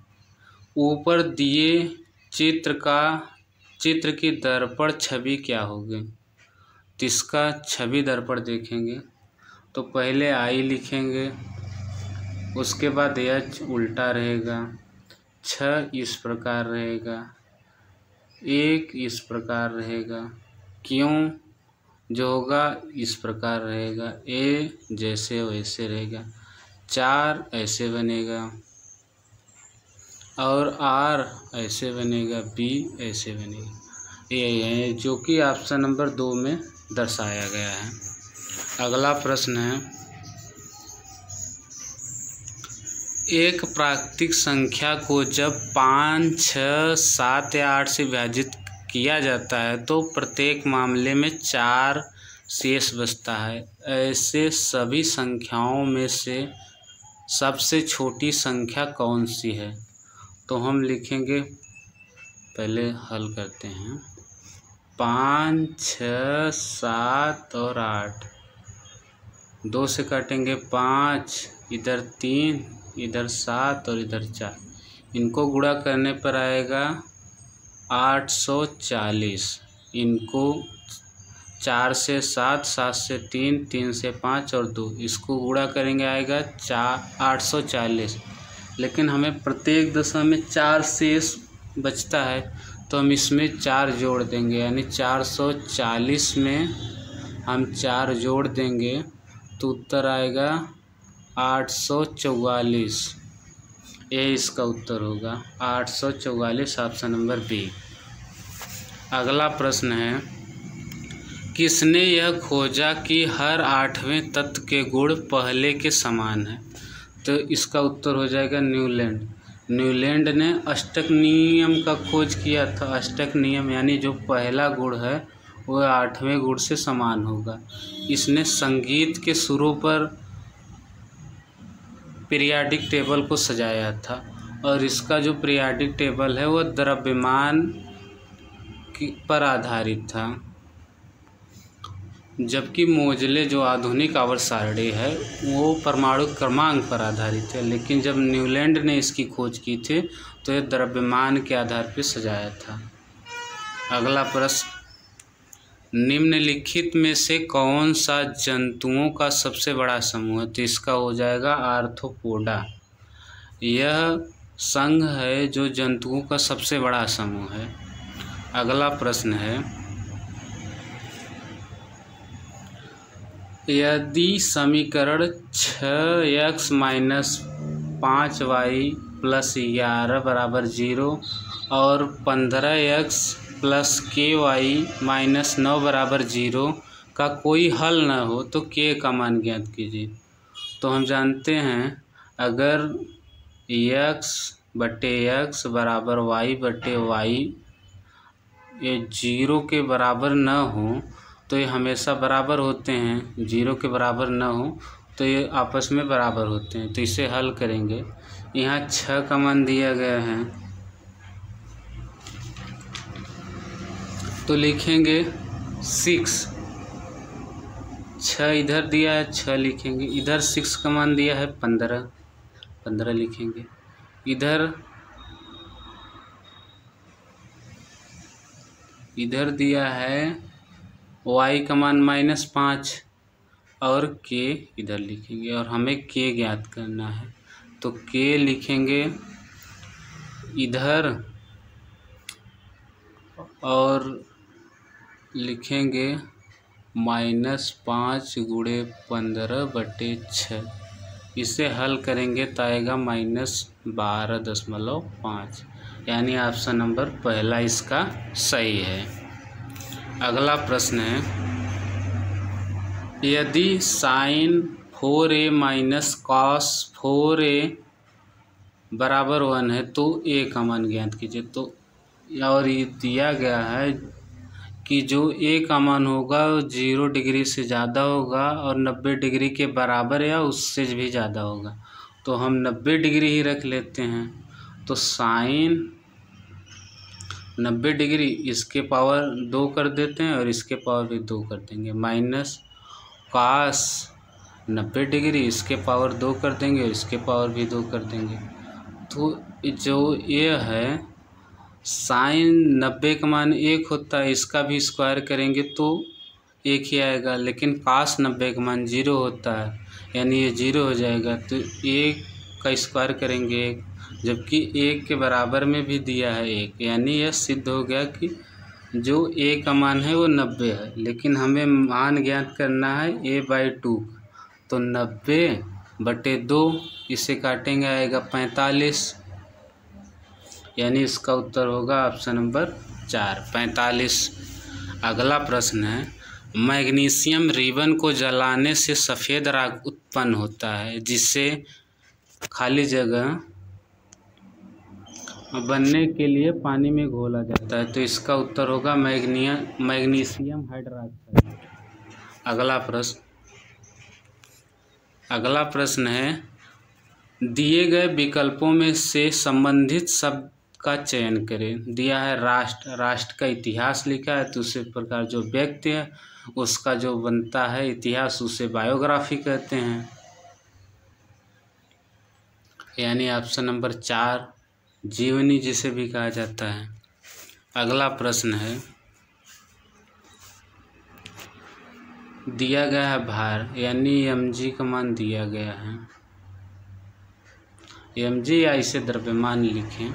A: ऊपर दिए चित्र की दर्पण छवि क्या होगी? तो इसका छवि दर्पण देखेंगे तो पहले आई लिखेंगे, उसके बाद एच उल्टा रहेगा, 6 इस प्रकार रहेगा, 1 इस प्रकार रहेगा, क्यों जो होगा इस प्रकार रहेगा, ए जैसे वैसे रहेगा, 4 ऐसे बनेगा और आर ऐसे बनेगा, बी ऐसे बनेगा, ये जो कि ऑप्शन नंबर 2 में दर्शाया गया है। अगला प्रश्न है, एक प्राकृतिक संख्या को जब 5, 6, 7 या 8 से विभाजित किया जाता है तो प्रत्येक मामले में 4 शेष बचता है। ऐसे सभी संख्याओं में से सबसे छोटी संख्या कौन सी है? तो हम लिखेंगे, पहले हल करते हैं, 5, 6, 7 और 8, 2 से काटेंगे 5, इधर 3, इधर 7 और इधर 4, इनको गुणा करने पर आएगा 840, इनको 4 से 7, 7 से 3, 3 से 5 और 2, इसको गुणा करेंगे आएगा 840, लेकिन हमें प्रत्येक दशा में 4 शेष बचता है, तो हम इसमें 4 जोड़ देंगे, यानी 440 में हम 4 जोड़ देंगे तो उत्तर आएगा 844। ये इसका उत्तर होगा 844, ऑप्शन नंबर बी। अगला प्रश्न है, किसने यह खोजा कि हर 8वें तत्व के गुण पहले के समान है? तो इसका उत्तर हो जाएगा न्यूलैंड। न्यूलैंड ने अष्टक नियम का खोज किया था। अष्टक नियम यानी जो पहला गुण है वह 8वें गुण से समान होगा। इसने संगीत के सुरों पर पीरियाडिक टेबल को सजाया था और इसका जो पीरियाडिक टेबल है वह द्रव्यमान पर आधारित था, जबकि मोजले जो आधुनिक आवर्त सारणी है वो परमाणु क्रमांक पर आधारित है। लेकिन जब न्यूलैंड ने इसकी खोज की थी तो यह द्रव्यमान के आधार पर सजाया था। अगला प्रश्न, निम्नलिखित में से कौन सा जंतुओं का सबसे बड़ा समूह है? तो इसका हो जाएगा आर्थ्रोपोडा। यह संघ है जो जंतुओं का सबसे बड़ा समूह है। अगला प्रश्न है, यदि समीकरण 6x - 5y + 11 = 0 और 15x + ky - 9 = 0 का कोई हल न हो तो k का मान ज्ञात कीजिए। तो हम जानते हैं अगर x/x = y/y ये 0 के बराबर न हो तो ये हमेशा बराबर होते हैं। 0 के बराबर न हो तो ये आपस में बराबर होते हैं। तो इसे हल करेंगे। यहाँ 6 का मान दिया गया है तो लिखेंगे 6। 6 इधर दिया है, 6 लिखेंगे। इधर 6 का मान दिया है 15, 15 लिखेंगे। इधर दिया है y का मान -5 और k इधर लिखेंगे और हमें k ज्ञात करना है। तो k लिखेंगे इधर और लिखेंगे -5 × 15/6। इसे हल करेंगे तो आएगा -12.5, यानी ऑप्शन नंबर पहला इसका सही है। अगला प्रश्न है, यदि sin 4a - cos 4a = 1 है तो a का मान ज्ञात कीजिए। तो और ये दिया गया है कि जो a का मान होगा 0 डिग्री से ज़्यादा होगा और 90 डिग्री के बराबर या उससे भी ज़्यादा होगा। तो हम 90 डिग्री ही रख लेते हैं। तो साइन 90 डिग्री इसके पावर 2 कर देते हैं और इसके पावर भी 2 कर देंगे, माइनस कास 90 डिग्री इसके पावर 2 कर देंगे और इसके पावर भी 2 कर देंगे। तो जो ये है साइन 90 का मान 1 होता है, इसका भी स्क्वायर करेंगे तो 1 ही आएगा। लेकिन कास 90 का मान 0 होता है, यानी ये 0 हो जाएगा। तो 1 का स्क्वायर करेंगे 1, जबकि 1 के बराबर में भी दिया है 1, यानी यह सिद्ध हो गया कि जो a का मान है वो 90 है। लेकिन हमें मान ज्ञात करना है a/2। तो 90/2 इसे काटेंगे आएगा 45, यानी इसका उत्तर होगा ऑप्शन नंबर 4, 45। अगला प्रश्न है, मैग्नीशियम रिबन को जलाने से सफ़ेद राख उत्पन्न होता है जिसे खाली जगह बनने के लिए पानी में घोला जाता है। तो इसका उत्तर होगा मैग्नीशियम हाइड्रॉक्साइड। अगला प्रश्न है, दिए गए विकल्पों में से संबंधित शब्द का चयन करें। दिया है राष्ट्र का इतिहास लिखा है, तो उसी प्रकार जो व्यक्ति है उसका जो बनता है इतिहास उसे बायोग्राफी कहते हैं, यानी ऑप्शन नंबर 4 जीवनी जिसे भी कहा जाता है। अगला प्रश्न है, दिया गया है भार, यानी mg का मान दिया गया है। mg या इसे द्रव्यमान लिखें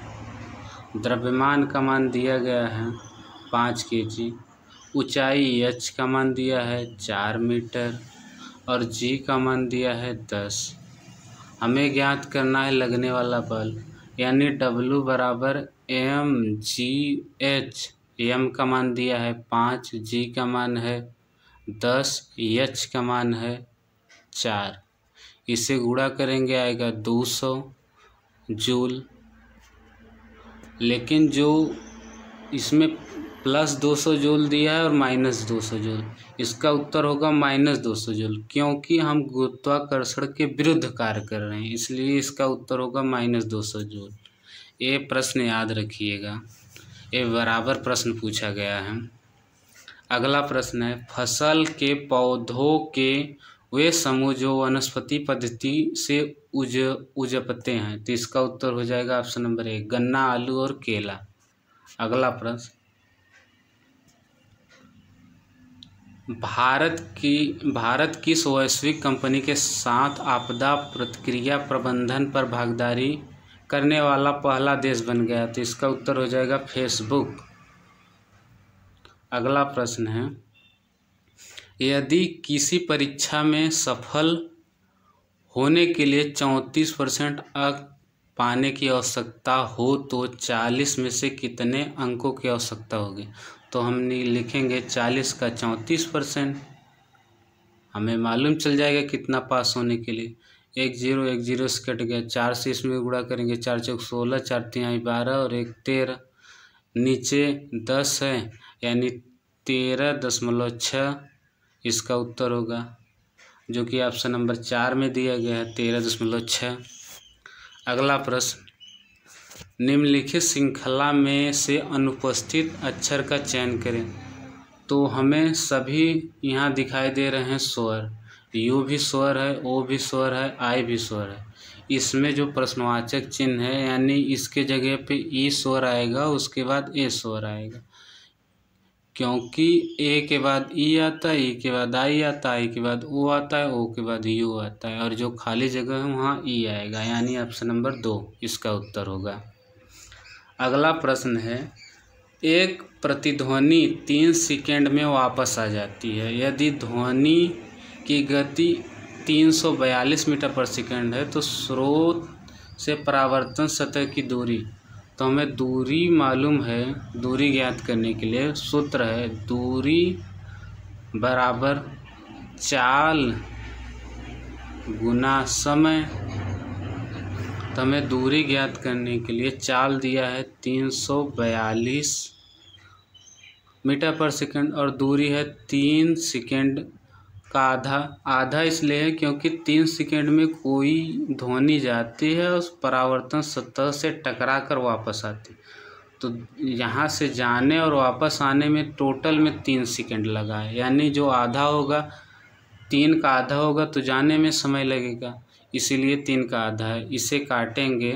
A: द्रव्यमान का मान दिया गया है 5 kg, ऊंचाई h का मान दिया है 4 मीटर और g का मान दिया है 10। हमें ज्ञात करना है लगने वाला बल, यानी W बराबर mgh। m का मान दिया है 5, g का मान है 10, h का मान है 4। इसे गुणा करेंगे आएगा 200 जूल। लेकिन जो इसमें प्लस 200 जूल दिया है और माइनस 200 जूल, इसका उत्तर होगा माइनस 200 जूल, क्योंकि हम गुरुत्वाकर्षण के विरुद्ध कार्य कर रहे हैं, इसलिए इसका उत्तर होगा माइनस 200 जूल। ये प्रश्न याद रखिएगा, ये बराबर प्रश्न पूछा गया है। अगला प्रश्न है, फसल के पौधों के वे समूह जो वनस्पति पद्धति से उपजते हैं, तो इसका उत्तर हो जाएगा ऑप्शन नंबर 1, गन्ना, आलू और केला। अगला प्रश्न, भारत किस वैश्विक कंपनी के साथ आपदा प्रतिक्रिया प्रबंधन पर भागीदारी करने वाला पहला देश बन गया, तो इसका उत्तर हो जाएगा फेसबुक। अगला प्रश्न है, यदि किसी परीक्षा में सफल होने के लिए 34% अंक पाने की आवश्यकता हो तो 40 में से कितने अंकों की आवश्यकता होगी? तो हम लिखेंगे 40 का 34%। हमें मालूम चल जाएगा कितना पास होने के लिए। 1 0 से कट गया, 4 से इसमें गुणा करेंगे, 4 चौक 16, 4 तिहाई 12 और 1 13। नीचे 10 है, यानी 13.6 इसका उत्तर होगा, जो कि ऑप्शन नंबर 4 में दिया गया है 13.6। अगला प्रश्न, निम्नलिखित श्रृंखला में से अनुपस्थित अक्षर का चयन करें। तो हमें सभी यहाँ दिखाई दे रहे हैं स्वर, यू भी स्वर है, ओ भी स्वर है, आई भी स्वर है। इसमें जो प्रश्नवाचक चिन्ह है, यानी इसके जगह पे ई स्वर आएगा, उसके बाद ए स्वर आएगा, क्योंकि ए के बाद ई आता है, ई के बाद आई आता है, आई के बाद ओ आता है, ओ के बाद यू आता है, और जो खाली जगह है वहाँ ई आएगा, यानी ऑप्शन नंबर 2 इसका उत्तर होगा। अगला प्रश्न है, एक प्रतिध्वनि 3 सेकंड में वापस आ जाती है। यदि ध्वनि की गति 342 मीटर पर सेकंड है तो स्रोत से परावर्तन सतह की दूरी, तो हमें दूरी मालूम है। दूरी ज्ञात करने के लिए सूत्र है दूरी बराबर चाल गुना समय। तो हमें दूरी ज्ञात करने के लिए चाल दिया है 342 मीटर पर सेकंड और दूरी है 3 सेकंड का आधा इसलिए है क्योंकि 3 सेकंड में कोई ध्वनि जाती है उस परावर्तन सतह से टकरा कर वापस आती, तो यहाँ से जाने और वापस आने में टोटल में 3 सेकंड लगा है, यानी जो आधा होगा 3 का आधा होगा तो जाने में समय लगेगा, इसीलिए 3 का आधा है। इसे काटेंगे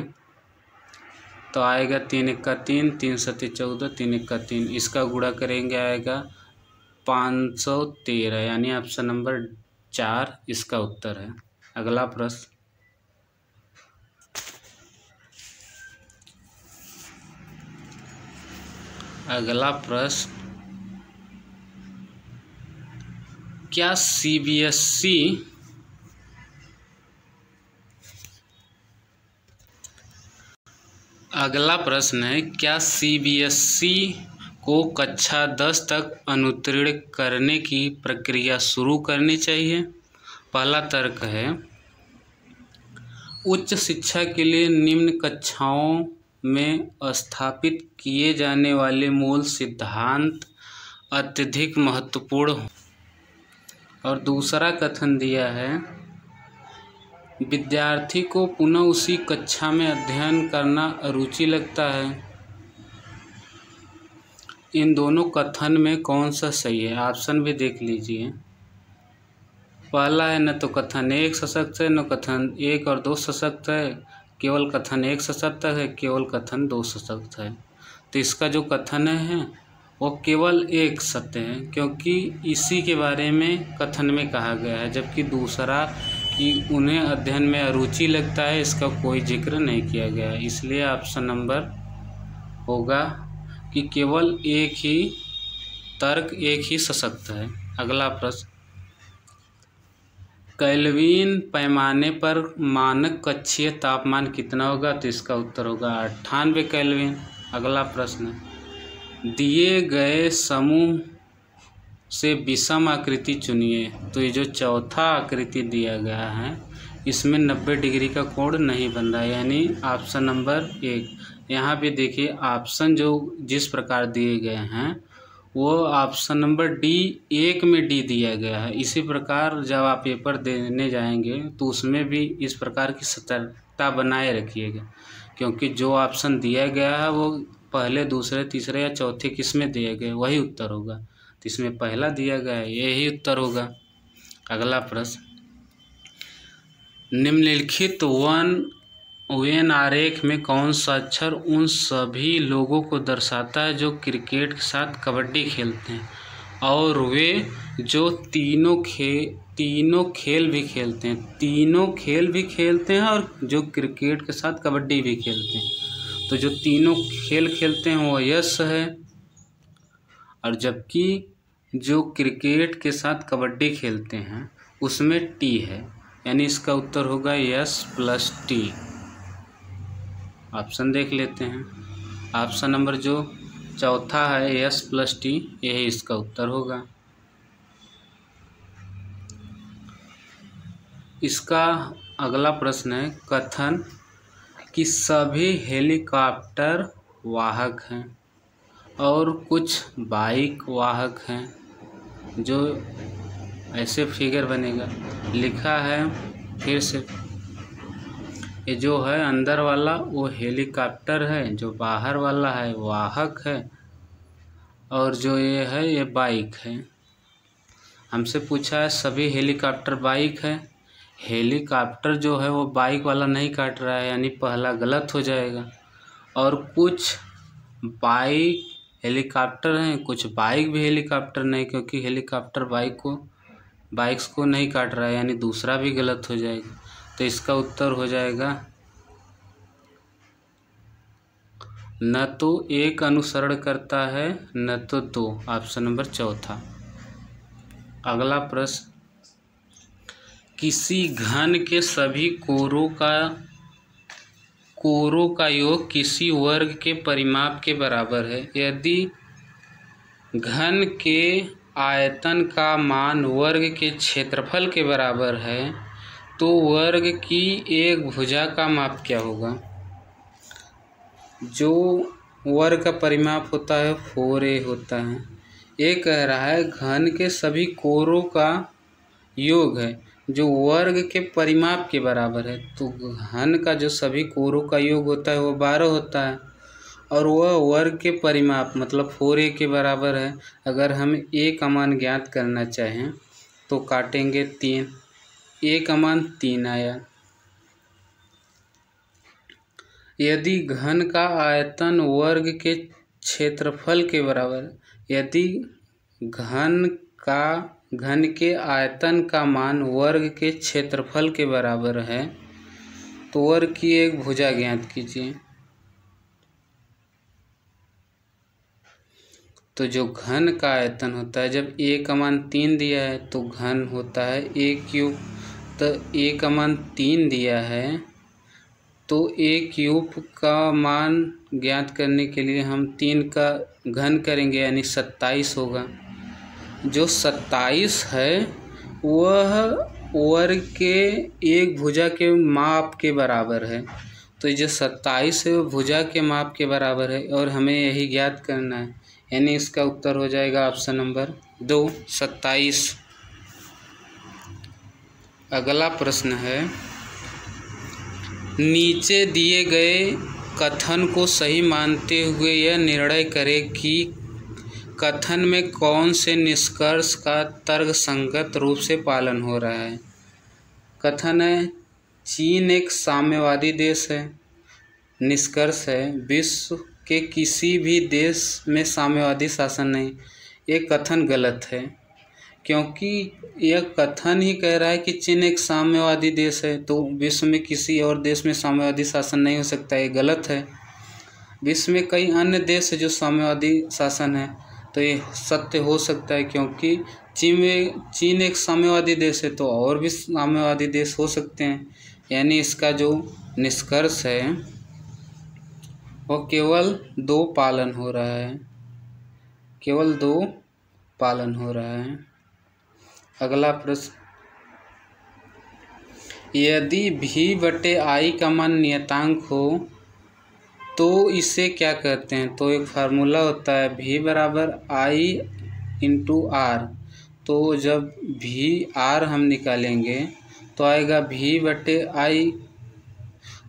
A: तो आएगा 3 1 3, 3 7 14, 3 1 3, इसका गुणा करेंगे आएगा 513, यानी ऑप्शन नंबर 4 इसका उत्तर है। अगला प्रश्न, क्या सीबीएसई अगला प्रश्न है, क्या सीबीएसई को कक्षा 10 तक अनुत्तीर्ण करने की प्रक्रिया शुरू करनी चाहिए? पहला तर्क है, उच्च शिक्षा के लिए निम्न कक्षाओं में स्थापित किए जाने वाले मूल सिद्धांत अत्यधिक महत्वपूर्ण। और दूसरा कथन दिया है, विद्यार्थी को पुनः उसी कक्षा में अध्ययन करना रुचि लगता है। इन दोनों कथन में कौन सा सही है? ऑप्शन भी देख लीजिए। पहला है, न तो कथन 1 सशक्त है, न कथन 1 और 2 सशक्त है, केवल कथन 1 सशक्त है, केवल कथन 2 सशक्त है। तो इसका जो कथन है वो केवल 1 सत्य है, क्योंकि इसी के बारे में कथन में कहा गया है, जबकि दूसरा कि उन्हें अध्ययन में अरुचि लगता है, इसका कोई जिक्र नहीं किया गया है। इसलिए ऑप्शन नंबर होगा कि केवल एक ही तर्क एक ही सशक्त है। अगला प्रश्न, केल्विन पैमाने पर मानक कक्षीय तापमान कितना होगा? तो इसका उत्तर होगा 98 केल्विन। अगला प्रश्न, दिए गए समूह से विषम आकृति चुनिए। तो ये जो चौथा आकृति दिया गया है इसमें 90 डिग्री का कोण नहीं बन रहा है, यानी ऑप्शन नंबर 1। यहाँ पे देखिए ऑप्शन जो जिस प्रकार दिए गए हैं वो ऑप्शन नंबर D1 में D दिया गया है। इसी प्रकार जब आप पेपर देने जाएंगे तो उसमें भी इस प्रकार की सतर्कता बनाए रखिएगा, क्योंकि जो ऑप्शन दिया गया है वो पहले, दूसरे, तीसरे या चौथे किस में दिए गए वही उत्तर होगा। तो इसमें पहला दिया गया है, यही उत्तर होगा। अगला प्रश्न, निम्नलिखित वेन आरेख में कौन सा अक्षर उन सभी लोगों को दर्शाता है जो क्रिकेट के साथ कबड्डी खेलते हैं और वे जो तीनों खेल भी खेलते हैं, तीनों खेल भी खेलते हैं और जो क्रिकेट के साथ कबड्डी भी खेलते हैं। तो जो तीनों खेल खेलते हैं वो यस है, और जबकि जो क्रिकेट के साथ कबड्डी खेलते हैं उसमें टी है, यानी इसका उत्तर होगा यस प्लस टी। ऑप्शन देख लेते हैं। ऑप्शन नंबर जो चौथा है यस प्लस टी, यही इसका उत्तर होगा। इसका अगला प्रश्न है, कथन कि सभी हेलीकॉप्टर वाहक हैं और कुछ बाइक वाहक हैं। जो ऐसे फिगर बनेगा, लिखा है फिर से, ये जो है अंदर वाला वो हेलीकॉप्टर है, जो बाहर वाला है वाहक है, और जो ये है ये बाइक है। हमसे पूछा है सभी हेलीकॉप्टर बाइक है, हेलीकॉप्टर जो है वो बाइक वाला नहीं काट रहा है, यानी पहला गलत हो जाएगा। और कुछ बाइक हेलीकॉप्टर हैं, कुछ बाइक भी हेलीकॉप्टर नहीं, क्योंकि हेलीकॉप्टर बाइक्स को नहीं काट रहा है, यानी दूसरा भी गलत हो जाएगा। तो इसका उत्तर हो जाएगा न तो एक अनुसरण करता है न तो दो, ऑप्शन नंबर चौथा। अगला प्रश्न, किसी घन के सभी कोरों का योग किसी वर्ग के परिमाप के बराबर है। यदि घन के आयतन का मान वर्ग के क्षेत्रफल के बराबर है तो वर्ग की एक भुजा का माप क्या होगा? जो वर्ग का परिमाप होता है 4a होता है। ये कह रहा है घन के सभी कोरों का योग है जो वर्ग के परिमाप के बराबर है। तो घन का जो सभी कोरों का योग होता है वो 12 होता है, और वह वर्ग के परिमाप मतलब 4a के बराबर है। अगर हम a का मान ज्ञात करना चाहें तो काटेंगे 3, a का मान 3 आया। यदि घन का आयतन वर्ग के क्षेत्रफल के बराबर, यदि घन के आयतन का मान वर्ग के क्षेत्रफल के बराबर है तो वर्ग की एक भुजा ज्ञात कीजिए। तो जो घन का आयतन होता है, जब a का मान 3 दिया है तो घन होता है a³। तो a का मान 3 दिया है तो a³ का मान ज्ञात करने के लिए हम 3 का घन करेंगे, यानी 27 होगा। जो 27 है वह वर्ग के एक भुजा के माप के बराबर है। तो जो 27 है वो भुजा के माप के बराबर है और हमें यही ज्ञात करना है, यानी इसका उत्तर हो जाएगा ऑप्शन नंबर 2, 27। अगला प्रश्न है, नीचे दिए गए कथन को सही मानते हुए यह निर्णय करें कि कथन में कौन से निष्कर्ष का तर्कसंगत रूप से पालन हो रहा है। कथन है चीन एक साम्यवादी देश है। निष्कर्ष है विश्व के किसी भी देश में साम्यवादी शासन नहीं। ये कथन गलत है, क्योंकि यह कथन ही कह रहा है कि चीन एक साम्यवादी देश है, तो विश्व में किसी और देश में साम्यवादी शासन नहीं हो सकता। ये गलत है। विश्व में कई अन्य देश है जो साम्यवादी शासन है, तो ये सत्य हो सकता है क्योंकि चीन एक साम्यवादी देश है, तो और भी साम्यवादी देश हो सकते हैं। यानी इसका जो निष्कर्ष है वो केवल 2 पालन हो रहा है, केवल 2 पालन हो रहा है। अगला प्रश्न, यदि v/i का मान नियतांक हो तो इसे क्या कहते हैं? तो एक फार्मूला होता है v बराबर i इंटू आर। तो जब v/r हम निकालेंगे तो आएगा v/i,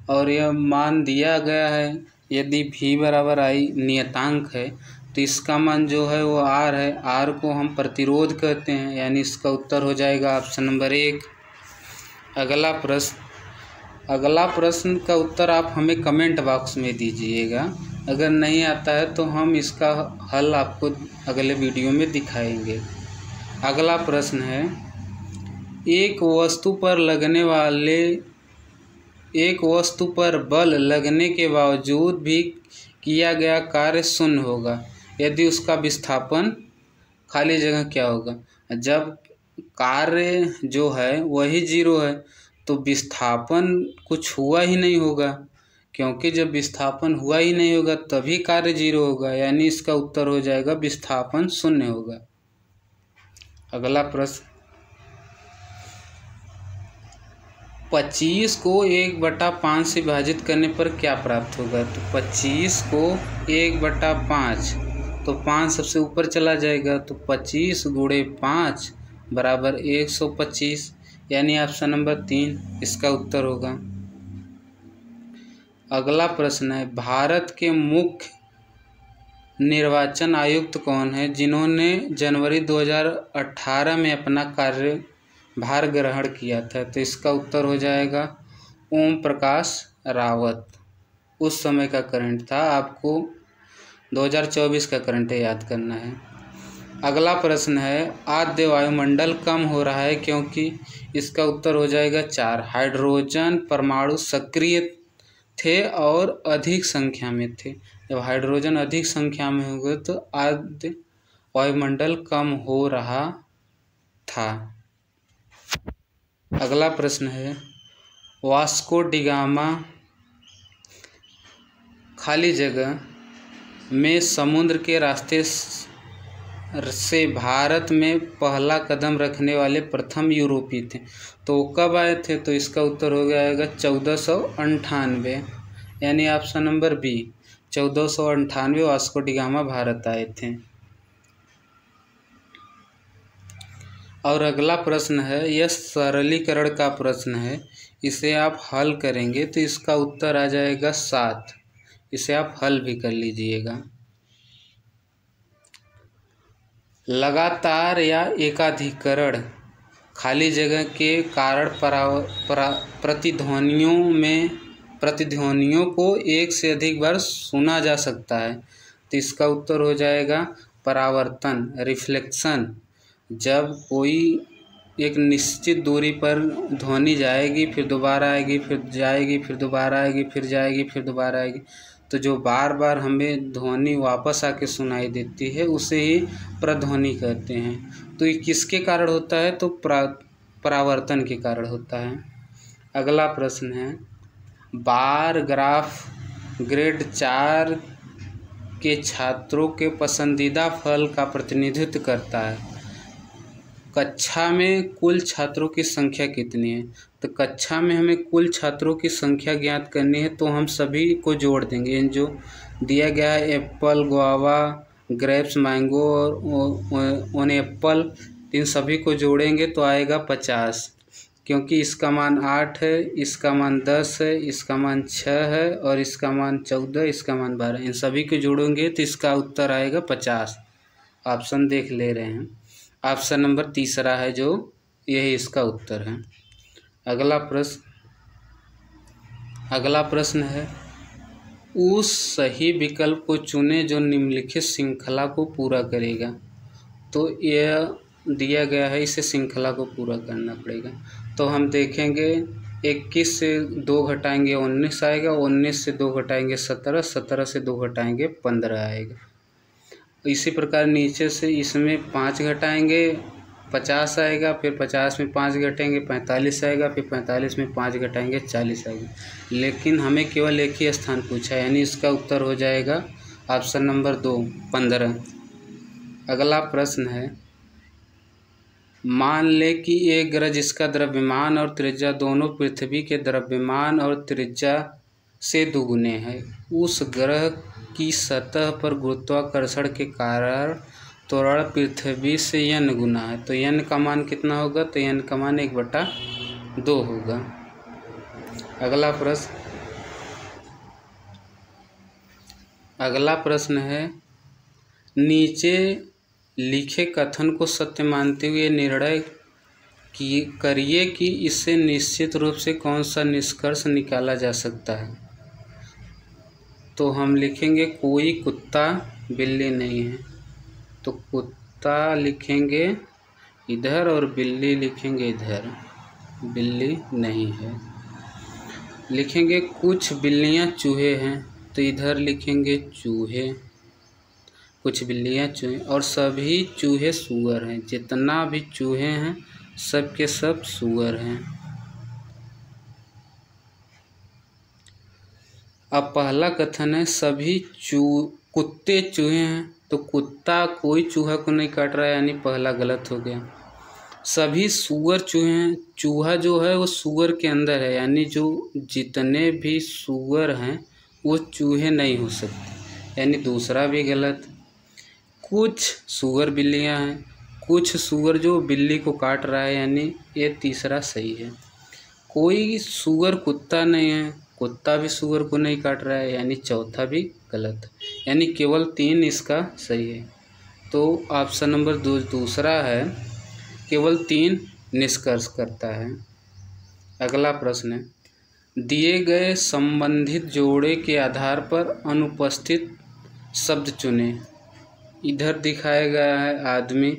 A: और यह मान दिया गया है। यदि v बराबर i नियतांक है तो इसका मान जो है वो r है। r को हम प्रतिरोध कहते हैं, यानी इसका उत्तर हो जाएगा ऑप्शन नंबर 1। अगला प्रश्न का उत्तर आप हमें कमेंट बॉक्स में दीजिएगा। अगर नहीं आता है तो हम इसका हल आपको अगले वीडियो में दिखाएंगे। अगला प्रश्न है, एक वस्तु पर बल लगने के बावजूद भी किया गया कार्य शून्य होगा यदि उसका विस्थापन खाली जगह क्या होगा? जब कार्य जो है वही 0 है तो विस्थापन कुछ हुआ ही नहीं होगा, क्योंकि जब विस्थापन हुआ ही नहीं होगा तभी कार्य 0 होगा, यानी इसका उत्तर हो जाएगा विस्थापन 0 होगा। अगला प्रश्न, 25 को 1/5 से विभाजित करने पर क्या प्राप्त होगा? तो 25 को 1/5, तो 5 सबसे ऊपर चला जाएगा, तो 25 गुणे 5 बराबर 125, यानी ऑप्शन नंबर 3 इसका उत्तर होगा। अगला प्रश्न है, भारत के मुख्य निर्वाचन आयुक्त कौन है जिन्होंने जनवरी 2018 में अपना कार्यभार ग्रहण किया था? तो इसका उत्तर हो जाएगा ओम प्रकाश रावत। उस समय का करंट था, आपको 2024 का करंट याद करना है। अगला प्रश्न है, आद्य वायुमंडल कम हो रहा है क्योंकि? इसका उत्तर हो जाएगा 4, हाइड्रोजन परमाणु सक्रिय थे और अधिक संख्या में थे। जब हाइड्रोजन अधिक संख्या में होंगे तो आद्य वायुमंडल कम हो रहा था। अगला प्रश्न है, वास्को डिगामा खाली जगह में समुद्र के रास्ते से भारत में पहला कदम रखने वाले प्रथम यूरोपीय थे, तो कब आए थे? तो इसका उत्तर हो जाएगा 1498, यानी option number B 1498 Vasco da Gama Bharat आए थे। और अगला प्रश्न है, यह सरलीकरण का प्रश्न है, इसे आप हल करेंगे तो इसका उत्तर आ जाएगा 7। इसे आप हल भी कर लीजिएगा। लगातार या एकाधिकरण खाली जगह के कारण प्रतिध्वनियों को एक से अधिक बार सुना जा सकता है, तो इसका उत्तर हो जाएगा परावर्तन, रिफ्लेक्शन। जब कोई एक निश्चित दूरी पर ध्वनि जाएगी, फिर दोबारा आएगी, फिर जाएगी, फिर दोबारा आएगी, फिर जाएगी, फिर दोबारा आएगी, तो जो बार बार हमें ध्वनि वापस आके सुनाई देती है उसे ही प्रध्वनि कहते हैं। तो ये किसके कारण होता है? तो परावर्तन के कारण होता है। अगला प्रश्न है, बार ग्राफ ग्रेड 4 के छात्रों के पसंदीदा फल का प्रतिनिधित्व करता है। कक्षा में कुल छात्रों की संख्या कितनी है? तो कक्षा में हमें कुल छात्रों की संख्या ज्ञात करनी है, तो हम सभी को जोड़ देंगे। इन जो दिया गया है एप्पल, गुआवा, ग्रेप्स, मैंगो और एप्पल, इन सभी को जोड़ेंगे तो आएगा 50, क्योंकि इसका मान 8 है, इसका मान 10 है, इसका मान 6 है और इसका मान 14, इसका मान 12। इन सभी को जोड़ेंगे तो इसका उत्तर आएगा 50। ऑप्शन देख ले रहे हैं, ऑप्शन नंबर 3 है जो यही इसका उत्तर है। अगला प्रश्न है, उस सही विकल्प को चुनें जो निम्नलिखित श्रृंखला को पूरा करेगा। तो यह दिया गया है, इसे श्रृंखला को पूरा करना पड़ेगा। तो हम देखेंगे 21 से 2 घटाएंगे 19 आएगा, 19 से 2 घटाएंगे 17, 17 से 2 घटाएंगे 15 आएगा। इसी प्रकार नीचे से इसमें 5 घटाएंगे 50 आएगा, फिर 50 में 5 घटाएंगे 45 आएगा, फिर 45 में 5 घटाएंगे 40 आएगा। लेकिन हमें केवल एक ही स्थान पूछा है, यानी इसका उत्तर हो जाएगा ऑप्शन नंबर 2 15। अगला प्रश्न है, मान ले कि एक ग्रह जिसका द्रव्यमान और त्रिज्या दोनों पृथ्वी के द्रव्यमान और त्रिज्या से दुगुने हैं, उस ग्रह की सतह पर गुरुत्वाकर्षण के कारण त्वरण पृथ्वी से n गुना है। तो n का मान कितना होगा? तो n का मान 1/2 होगा। अगला प्रश्न है, नीचे लिखे कथन को सत्य मानते हुए निर्णय करिए कि इससे निश्चित रूप से कौन सा निष्कर्ष निकाला जा सकता है। तो हम लिखेंगे कोई कुत्ता बिल्ली नहीं है, तो कुत्ता लिखेंगे इधर और बिल्ली लिखेंगे इधर, बिल्ली नहीं है। लिखेंगे कुछ बिल्लियाँ चूहे हैं, तो इधर लिखेंगे चूहे, कुछ बिल्लियाँ चूहे, और सभी चूहे सूअर हैं, जितना भी चूहे हैं सब के सब सूअर हैं। अब पहला कथन है सभी कुत्ते चूहे हैं, तो कुत्ता कोई चूहा को नहीं काट रहा है, यानी पहला गलत हो गया। सभी सूअर चूहे हैं, चूहा जो है वो सूअर के अंदर है, यानी जो जितने भी सूअर हैं वो चूहे नहीं हो सकते, यानी दूसरा भी गलत। कुछ सूअर बिल्लियां हैं, कुछ सूअर जो बिल्ली को काट रहा है, यानी ये तीसरा सही है। कोई सूअर कुत्ता नहीं है, कुत्ता भी सूअर को नहीं काट रहा है, यानी चौथा भी गलत, यानी केवल 3 इसका सही है। तो ऑप्शन नंबर दूसरा है केवल 3 निष्कर्ष करता है। अगला प्रश्न है, दिए गए संबंधित जोड़े के आधार पर अनुपस्थित शब्द चुने। इधर दिखाया गया है आदमी,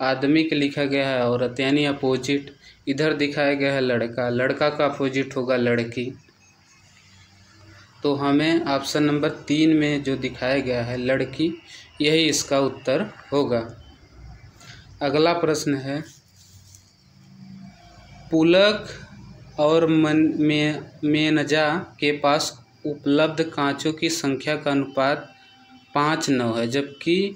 A: आदमी के लिखा गया है औरत, यानी अपोजिट। इधर दिखाया गया है लड़का, लड़का का अपोजिट होगा लड़की। तो हमें ऑप्शन नंबर 3 में जो दिखाया गया है लड़की, यही इसका उत्तर होगा। अगला प्रश्न है, पुलक और मेनजा के पास उपलब्ध कांचों की संख्या का अनुपात 5:9 है, जबकि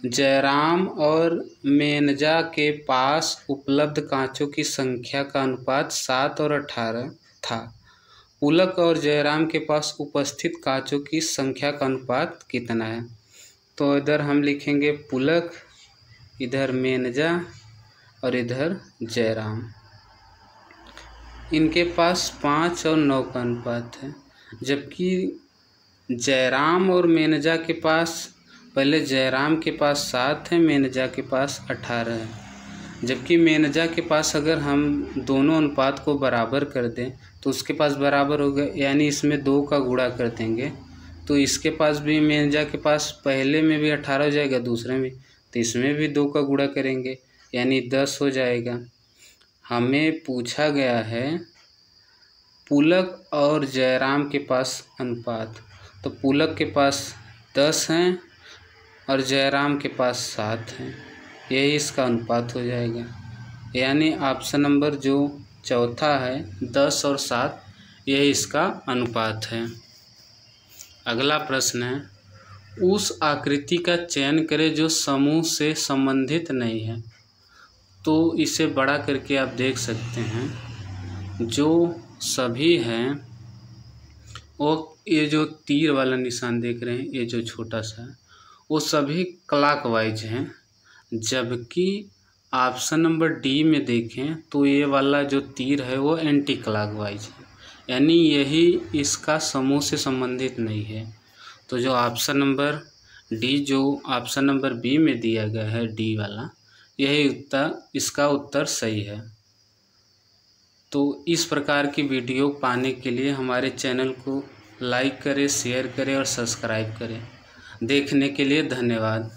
A: जयराम और मेनजा के पास उपलब्ध कांचों की संख्या का अनुपात 7 और 18 था। पुलक और जयराम के पास उपस्थित कांचों की संख्या का अनुपात कितना है? तो इधर हम लिखेंगे पुलक, इधर मेनजा और इधर जयराम। इनके पास 5 और 9 का अनुपात है, जबकि जयराम और मेनजा के पास, पहले जयराम के पास 7 है, मेनजा के पास 18 है। जबकि मेनजा के पास अगर हम दोनों अनुपात को बराबर कर दें तो उसके पास बराबर होगा, यानी इसमें 2 का गुणा कर देंगे तो इसके पास भी, मेनजा के पास पहले में भी 18 हो जाएगा, दूसरे में, तो इसमें भी 2 का गुणा करेंगे यानी 10 हो जाएगा। हमें पूछा गया है पुलक और जयराम के पास अनुपात, तो पुलक के पास 10 हैं और जयराम के पास 7 हैं, यही इसका अनुपात हो जाएगा। यानी ऑप्शन नंबर जो चौथा है 10 और 7, यही इसका अनुपात है। अगला प्रश्न है, उस आकृति का चयन करें जो समूह से संबंधित नहीं है। तो इसे बड़ा करके आप देख सकते हैं, जो सभी हैं वो, ये जो तीर वाला निशान देख रहे हैं, ये जो छोटा सा, वो सभी क्लॉकवाइज हैं, जबकि ऑप्शन नंबर डी में देखें तो ये वाला जो तीर है वो एंटी क्लॉकवाइज है, यानी यही इसका समूह से संबंधित नहीं है। तो जो ऑप्शन नंबर डी, जो ऑप्शन नंबर बी में दिया गया है डी वाला, यही उत्तर, इसका उत्तर सही है। तो इस प्रकार की वीडियो पाने के लिए हमारे चैनल को लाइक करें, शेयर करें और सब्सक्राइब करें। देखने के लिए धन्यवाद।